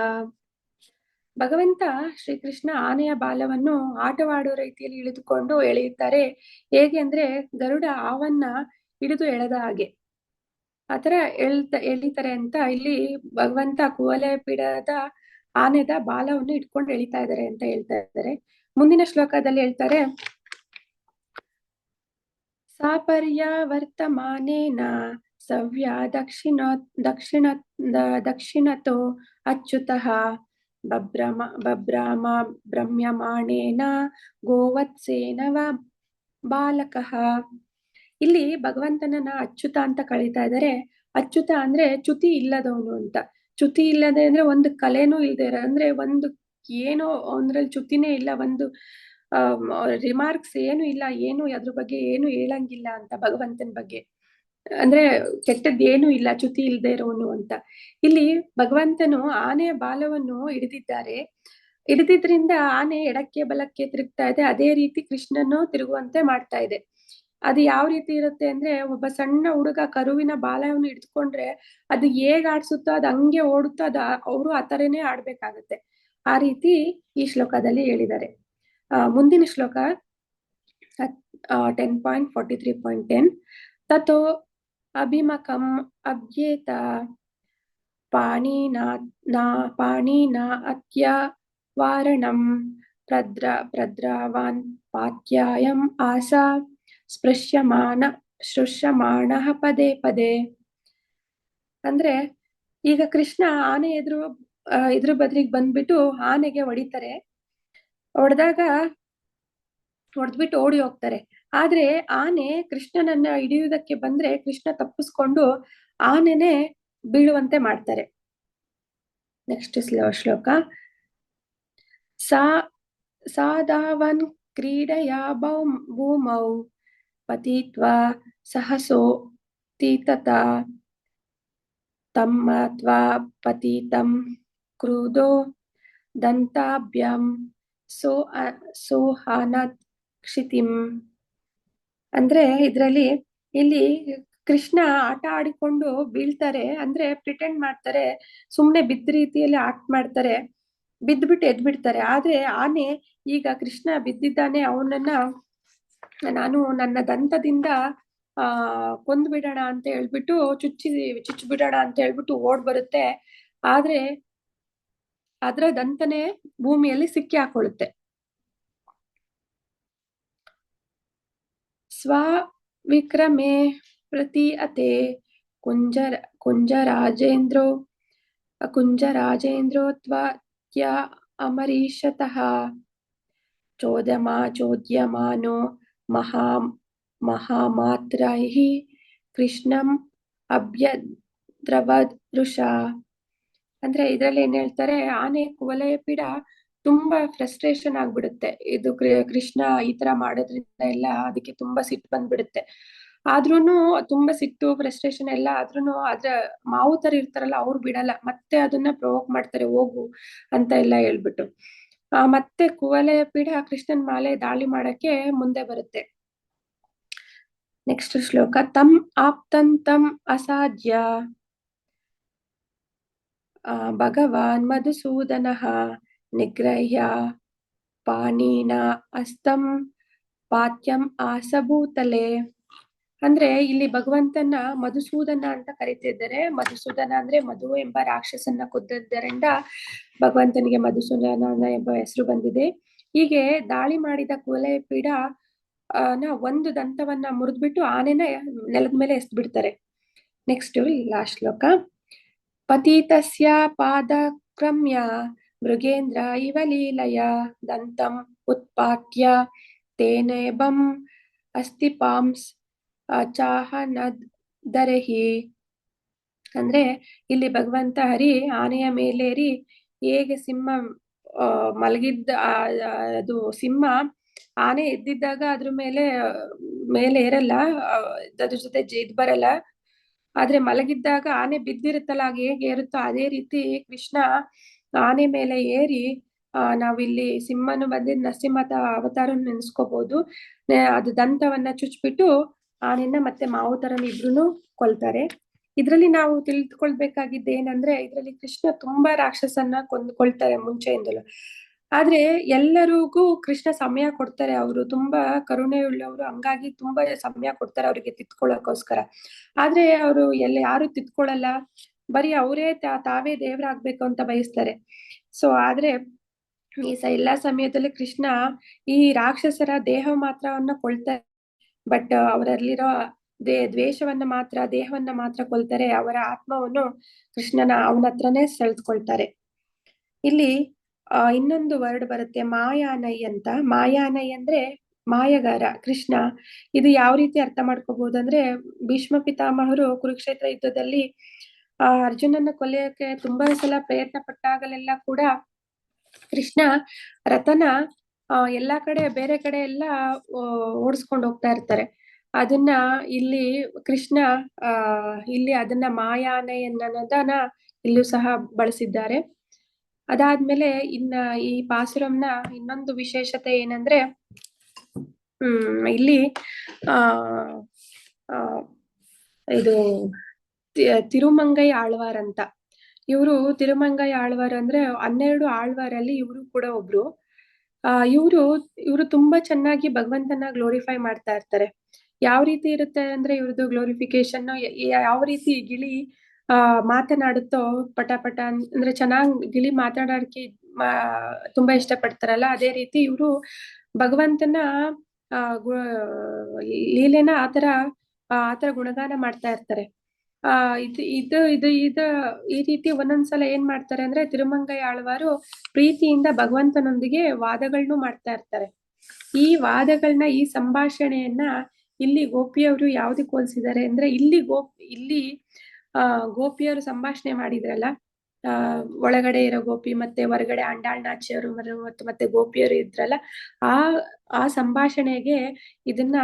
ಭಗವಂತ ಶ್ರೀಕೃಷ್ಣ ಆನೆಯ ಬಾಲವನ್ನು ಆಟವಾಡುವ ರೀತಿಯಲ್ಲಿ ಇಳಿದುಕೊಂಡು ಎಳೆಯುತ್ತಾರೆ. ಹೇಗೆ ಅಂದ್ರೆ ಗರುಡ ಆವನ್ನ ಹಿಡಿದು ಎಳೆದ ಹಾಗೆ ಆತರ ಎಳಿತಾರೆ ಅಂತ ಇಲ್ಲಿ ಭಗವಂತ ಕುವಲಯಪೀಡದ ಆನೆದ ಬಾಲವನ್ನು ಇಟ್ಕೊಂಡು ಎಳಿತಾ ಇದ್ದಾರೆ ಅಂತ ಹೇಳ್ತಾ ಇದ್ದಾರೆ. ಮುಂದಿನ ಶ್ಲೋಕದಲ್ಲಿ ಹೇಳ್ತಾರೆ, ಸಾಪರ್ಯಾವರ್ತಮಾನೇನ ಸವ್ಯ ದಕ್ಷಿಣತೋ ಅಚ್ಯುತಃ ಬಭ್ರಾಮ ಭ್ರಮ್ಯಮಾಣೇನ ಗೋವತ್ಸೇನವ ಬಾಲಕಃ. ಇಲ್ಲಿ ಭಗವಂತನನ್ನ ಅಚ್ಯುತ ಅಂತ ಕರೀತಾ ಇದ್ದಾರೆ. ಅಚ್ಯುತ ಅಂದ್ರೆ ಚ್ಯುತಿ ಇಲ್ಲದವನು ಅಂತ. ಚ್ಯುತಿ ಇಲ್ಲದೆ ಅಂದ್ರೆ ಒಂದು ಕಲೆನೂ ಇಲ್ಲದೆ ಅಂದ್ರೆ ಒಂದು ಏನೋ ಒಂದ್ರಲ್ಲಿ ಚ್ಯುತಿನೇ ಇಲ್ಲ, ಒಂದು ರಿಮಾರ್ಕ್ಸ್ ಏನು ಇಲ್ಲ, ಏನು ಅದ್ರ ಬಗ್ಗೆ ಏನು ಹೇಳಂಗಿಲ್ಲ ಅಂತ ಭಗವಂತನ ಬಗ್ಗೆ. ಅಂದ್ರೆ ಕೆಟ್ಟದ್ದು ಏನು ಇಲ್ಲ, ಚ್ಯುತಿ ಇಲ್ಲದೆ ಇರೋನು ಅಂತ. ಇಲ್ಲಿ ಭಗವಂತನು ಆನೆಯ ಬಾಲವನ್ನು ಹಿಡಿದಿದ್ದಾರೆ. ಹಿಡಿದಿದ್ರಿಂದ ಆನೆ ಎಡಕ್ಕೆ ಬಲಕ್ಕೆ ತಿರುಗ್ತಾ ಇದೆ. ಅದೇ ರೀತಿ ಕೃಷ್ಣನು ತಿರುಗುವಂತೆ ಮಾಡ್ತಾ ಇದೆ. ಅದು ಯಾವ ರೀತಿ ಇರುತ್ತೆ ಅಂದ್ರೆ, ಒಬ್ಬ ಸಣ್ಣ ಹುಡುಗ ಕರುವಿನ ಬಾಲವನ್ನು ಹಿಡಿದುಕೊಂಡ್ರೆ ಅದು ಹೇಗ್ ಆಡ್ಸುತ್ತೋ ಅದು ಹಂಗೆ ಓಡುತ್ತೋ ಅದು ಅವರು ಆ ಥರನೇ ಆಡ್ಬೇಕಾಗತ್ತೆ. ಆ ರೀತಿ ಈ ಶ್ಲೋಕದಲ್ಲಿ ಹೇಳಿದ್ದಾರೆ. ಮುಂದಿನ ಶ್ಲೋಕ 10.43.10 ತಥೋ ಅಭಿಮಕಂ ಅಭ್ಯೇತ ಪಾಣಿನಾ ಅತ್ಯ ವಾರಣಂ ಪ್ರದ್ರಾವಾನ್ ಪಾತ್ಯಾಯಂ ಆಸಾ ಸ್ಪೃಶ್ಯಮಾಣಃ ಪದೇ ಪದೇ. ಅಂದ್ರೆ ಈಗ ಕೃಷ್ಣ ಆನೆ ಎದುರು ಬದ್ರಿಗೆ ಬಂದ್ಬಿಟ್ಟು ಆನೆಗೆ ಹೊಡಿತಾರೆ. ಹೊಡೆದ್ಬಿಟ್ಟು ಓಡಿ ಹೋಗ್ತಾರೆ. ಆದ್ರೆ ಆನೆ ಕೃಷ್ಣನನ್ನ ಹಿಡಿಯುವುದಕ್ಕೆ ಬಂದ್ರೆ ಕೃಷ್ಣ ತಪ್ಪಿಸ್ಕೊಂಡು ಆನೆನೆ ಬೀಳುವಂತೆ ಮಾಡ್ತಾರೆ. ನೆಕ್ಸ್ಟ್ ಶ್ಲೋಕ, ಸಾಧಾವನ್ ಕ್ರೀಡಯಾ ಭೂಮೌ ಪತಿತ್ವಾ ಸಹಸೋ ತೀತತ ತಮ್ಮತ್ವಾ ಪತಿತಂ ಕ್ರುಧೋ ದಂತಾಭ್ಯಂ ಸೋಹಾನತ್ ಕ್ಷಿತಿಂ. ಅಂದ್ರೆ ಇಲ್ಲಿ ಕೃಷ್ಣ ಆಟ ಆಡಿಕೊಂಡು ಬೀಳ್ತಾರೆ. ಅಂದ್ರೆ ಪ್ರಿಟೆಂಡ್ ಮಾಡ್ತಾರೆ, ಸುಮ್ನೆ ಬಿದ್ದ ರೀತಿಯಲ್ಲಿ ಆಕ್ಟ್ ಮಾಡ್ತಾರೆ, ಬಿದ್ದ್ಬಿಟ್ಟು ಎದ್ಬಿಡ್ತಾರೆ. ಆದ್ರೆ ಆನೆ ಈಗ ಕೃಷ್ಣ ಬಿದ್ದಿದ್ದಾನೆ, ಅವನನ್ನ ನಾನು ನನ್ನ ದಂತದಿಂದ ಕೊಂದು ಬಿಡೋಣ ಅಂತ ಹೇಳ್ಬಿಟ್ಟು ಚುಚ್ಚಿ ಬಿಡೋಣ ಅಂತ ಹೇಳ್ಬಿಟ್ಟು ಓಡ್ ಬರುತ್ತೆ. ಆದ್ರೆ ಅದರ ದಂತನೇ ಭೂಮಿಯಲ್ಲಿ ಸಿಕ್ಕಿ ಹಾಕೊಳ್ಳುತ್ತೆ. ಸ್ವವಿಕ್ರಮೆ ಪ್ರತಿ ಅತೆ ಕುಂಜರಾಜೇಂದ್ರೋತ್ವತ್ಯ ಅಮರೀಷತಃ ಚೋದ್ಯಮಾನೋ ಮಹಾಮಾತ್ರೈಃ ಕೃಷ್ಣಂ ಅಭ್ಯದ್ರವದೃಷ. ಅಂದ್ರೆ ಇದ್ರಲ್ಲಿ ಏನ್ ಹೇಳ್ತಾರೆ, ಆನೆ ಕುವಲಯಪೀಡ ತುಂಬಾ ಫ್ರಸ್ಟ್ರೇಷನ್ ಆಗ್ಬಿಡುತ್ತೆ. ಇದು ಕೃಷ್ಣ ಈ ತರ ಮಾಡೋದ್ರಿಂದ ಎಲ್ಲ ಅದಕ್ಕೆ ತುಂಬಾ ಸಿಟ್ಟು ಬಂದ್ಬಿಡುತ್ತೆ. ಆದ್ರೂನು ತುಂಬಾ ಸಿಟ್ಟು ಫ್ರಸ್ಟ್ರೇಷನ್ ಎಲ್ಲ ಆದ್ರೂನು ಅದ್ರ ಮಾವುತರು ಇರ್ತಾರಲ್ಲ ಅವ್ರು ಬಿಡಲ್ಲ, ಮತ್ತೆ ಅದನ್ನ ಪ್ರವೋಕ್ ಮಾಡ್ತಾರೆ, ಹೋಗು ಅಂತ ಎಲ್ಲ ಹೇಳ್ಬಿಟ್ಟು. ಮತ್ತೆ ಕುವಲಯಪೀಡ ಕೃಷ್ಣನ್ ಮಾಲೆ ದಾಳಿ ಮಾಡಕ್ಕೆ ಮುಂದೆ ಬರುತ್ತೆ. ನೆಕ್ಸ್ಟ್ ಶ್ಲೋಕ, ತಮ್ ಆಪ್ತಂತಂ ಅಸಾಧ್ಯ ಭಗವಾನ್ ಮಧುಸೂದನಃ ನಿಗ್ರಹ್ಯ ಪಾಣಿನಾ ಅಸ್ತಂ ಪಾತ್ಯಂ ಆಸಭೂತಲೆ. ಅಂದ್ರೆ ಇಲ್ಲಿ ಭಗವಂತನ ಮಧುಸೂದನ ಅಂತ ಕರೀತಿದ್ದಾರೆ. ಮಧುಸೂದನ ಅಂದ್ರೆ ಮಧು ಎಂಬ ರಾಕ್ಷಸನ್ನ ಕೊಂದದ್ದರಿಂದ ಭಗವಂತನಿಗೆ ಮಧುಸೂದನ ಎಂಬ ಹೆಸರು ಬಂದಿದೆ. ಹೀಗೆ ದಾಳಿ ಮಾಡಿದ ಕುವಲಯಪೀಡ ಒಂದು ದಂತವನ್ನ ಮುರಿದ್ಬಿಟ್ಟು ಆನೆನ ನೆಲದ ಮೇಲೆ ಎಸ್ದು ಬಿಡ್ತಾರೆ. ನೆಕ್ಸ್ಟ್ ಲಾಸ್ಟ್ ಶ್ಲೋಕ, ಪತಿತಸ್ಯ ಪಾದಕ್ರಮ್ಯ ಮೃಗೇಂದ್ರ ಇವ ಲೀಲಯ ದಂತಂ ಉತ್ಪಾಟ್ಯ ತೇನೇಬಂ ಅಸ್ತಿಪಾಂಸ್ ಚಾಹನದರಹಿ. ಅಂದ್ರೆ ಇಲ್ಲಿ ಭಗವಂತ ಹರಿ ಆನೆಯ ಮೇಲೇರಿ ಹೇಗೆ ಸಿಂಹ ಮಲಗಿದ್ದ ಅದು ಸಿಂಹ ಆನೆ ಎದ್ದಿದ್ದಾಗ ಅದ್ರ ಮೇಲೆ ಏರಲ್ಲ, ಅದ್ರ ಜೊತೆ ಇದ್ ಬರಲ್ಲ, ಆದ್ರೆ ಮಲಗಿದ್ದಾಗ ಆನೆ ಬಿದ್ದಿರುತ್ತಲ್ಲ, ಆಗ ಹೇಗೆ ಏರುತ್ತೋ ಅದೇ ರೀತಿ ಕೃಷ್ಣ ಆನೆ ಮೇಲೆ ಏರಿ ನಾವಿಲ್ಲಿ ಸಿಂಹನು ಬಂದಿದ್ ನರಸಿಂಹ ಅವತಾರ ನೆನ್ಸ್ಕೋಬಹುದು. ಅದು ದಂತವನ್ನ ಚುಚ್ಬಿಟ್ಟು ಆನೆನ ಮತ್ತೆ ಮಾವುತರನ್ ಇಬ್ರುನು ಕೊಲ್ತಾರೆ. ಇದ್ರಲ್ಲಿ ನಾವು ತಿಳಿದುಕೊಳ್ಬೇಕಾಗಿದ್ದು ಏನಂದ್ರೆ, ಇದ್ರಲ್ಲಿ ಕೃಷ್ಣ ತುಂಬಾ ರಾಕ್ಷಸನ್ನ ಕೊಂದ್ಕೊಳ್ತಾರೆ ಮುಂಚೆಯಿಂದಲೂ. ಆದ್ರೆ ಎಲ್ಲರಿಗೂ ಕೃಷ್ಣ ಸಮಯ ಕೊಡ್ತಾರೆ. ಅವರು ತುಂಬಾ ಕರುಣೆಯುಳ್ಳವರು, ಹಂಗಾಗಿ ತುಂಬಾ ಸಮಯ ಕೊಡ್ತಾರೆ ಅವರಿಗೆ ತಿದ್ಕೊಳ್ಳೋಕೋಸ್ಕರ. ಆದ್ರೆ ಅವರು ಯಾರು ತಿದ್ಕೊಳ್ಳಲ್ಲ, ಬರೀ ಅವರೇ ತಾವೇ ದೇವರಾಗ್ಬೇಕು ಅಂತ ಬಯಸ್ತಾರೆ. ಸೊ ಆದ್ರೆ ಎಲ್ಲಾ ಸಮಯದಲ್ಲಿ ಕೃಷ್ಣ ಈ ರಾಕ್ಷಸರ ದೇಹ ಮಾತ್ರವನ್ನ ಕೊಳ್ತಾರೆ, ಬಟ್ ಅವರಲ್ಲಿರೋ ದ್ವೇಷವನ್ನ ಮಾತ್ರ, ದೇಹವನ್ನ ಮಾತ್ರ ಕೊಲ್ತಾರೆ. ಅವರ ಆತ್ಮವನ್ನು ಅವನ ಹತ್ರನೇ ಸೆಳೆದುಕೊಳ್ತಾರೆ. ಇಲ್ಲಿ ಇನ್ನೊಂದು ವರ್ಡ್ ಬರುತ್ತೆ, ಮಾಯಾನೈ ಅಂತ. ಮಾಯಾನೈ ಅಂದ್ರೆ ಮಾಯಗಾರ ಕೃಷ್ಣ. ಇದು ಯಾವ ರೀತಿ ಅರ್ಥ ಮಾಡ್ಕೋಬಹುದು ಅಂದ್ರೆ, ಭೀಷ್ಮ ಪಿತಾಮಹರು ಕುರುಕ್ಷೇತ್ರ ಯುದ್ಧದಲ್ಲಿ ಅರ್ಜುನನ್ನ ಕೊಲೆಯಕ್ಕೆ ತುಂಬಾ ಸಲ ಪ್ರಯತ್ನ ಪಟ್ಟಾಗಲೆಲ್ಲ ಕೂಡ ಕೃಷ್ಣ ರಥನ ಎಲ್ಲಾ ಕಡೆ, ಬೇರೆ ಕಡೆ ಎಲ್ಲ ಓಡಿಸ್ಕೊಂಡು ಹೋಗ್ತಾ ಇರ್ತಾರೆ. ಅದನ್ನ ಇಲ್ಲಿ ಕೃಷ್ಣ ಇಲ್ಲಿ ಅದನ್ನ ಮಾಯಾನೆ ಅನ್ನೋದನ್ನ ಇಲ್ಲೂ ಸಹ ಬಳಸಿದ್ದಾರೆ. ಅದಾದ್ಮೇಲೆ ಇನ್ನ ಈ ಪಾಸುರಂನ ಇನ್ನೊಂದು ವಿಶೇಷತೆ ಏನಂದ್ರೆ, ಇಲ್ಲಿ ಇದು ತಿರುಮಂಗೈ ಆಳ್ವಾರ್ ಅಂತ. ಇವರು ತಿರುಮಂಗೈ ಆಳ್ವಾರ್ ಅಂದ್ರೆ 12 ಆಳ್ವಾರಲ್ಲಿ ಇವರು ಕೂಡ ಒಬ್ರು. ಇವರು ತುಂಬಾ ಚೆನ್ನಾಗಿ ಭಗವಂತನ ಗ್ಲೋರಿಫೈ ಮಾಡ್ತಾ ಇರ್ತಾರೆ. ಯಾವ ರೀತಿ ಇರುತ್ತೆ ಅಂದ್ರೆ ಇವ್ರದ್ದು ಗ್ಲೋರಿಫಿಕೇಶನ್, ಯಾವ ರೀತಿ ಗಿಳಿ ಮಾತನಾಡುತ್ತೋ ಪಟ ಪಟ ಅಂದ್ರೆ ಚೆನ್ನಾಗಿ ಗಿಳಿ ಮಾತನಾಡಕ್ಕೆ ತುಂಬಾ ಇಷ್ಟಪಡ್ತಾರಲ್ಲ, ಅದೇ ರೀತಿ ಇವರು ಭಗವಂತನ ಲೀಲೆನ ಆತರ ಗುಣಗಾನ ಮಾಡ್ತಾ ಇರ್ತಾರೆ. ಈ ರೀತಿ ಒಂದೊಂದ್ಸಲ ಏನ್ ಮಾಡ್ತಾರೆ ಅಂದ್ರೆ, ತಿರುಮಂಗೈ ಆಳ್ವಾರು ಪ್ರೀತಿಯಿಂದ ಭಗವಂತನೊಂದಿಗೆ ವಾದಗಳನ್ನು ಮಾಡ್ತಾ ಇರ್ತಾರೆ. ಈ ವಾದಗಳನ್ನ, ಈ ಸಂಭಾಷಣೆಯನ್ನ ಇಲ್ಲಿ ಗೋಪಿಯವರು ಯಾವ್ದಕ್ಕೆ ಹೋಲಿಸಿದ್ದಾರೆ ಅಂದ್ರೆ, ಇಲ್ಲಿ ಗೋಪಿಯವರು ಸಂಭಾಷಣೆ ಮಾಡಿದ್ರಲ್ಲ, ಒಳಗಡೆ ಇರೋ ಗೋಪಿ ಮತ್ತೆ ಹೊರಗಡೆ ಅಂಡಾಳ್ನಾಚಿಯವರು ಮತ್ತೆ ಗೋಪಿಯರು ಇದ್ರಲ್ಲ, ಆ ಸಂಭಾಷಣೆಗೆ ಇದನ್ನ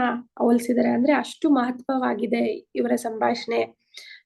ಹೋಲಿಸಿದ್ದಾರೆ. ಅಂದ್ರೆ ಅಷ್ಟು ಮಹತ್ವವಾಗಿದೆ ಇವರ ಸಂಭಾಷಣೆ.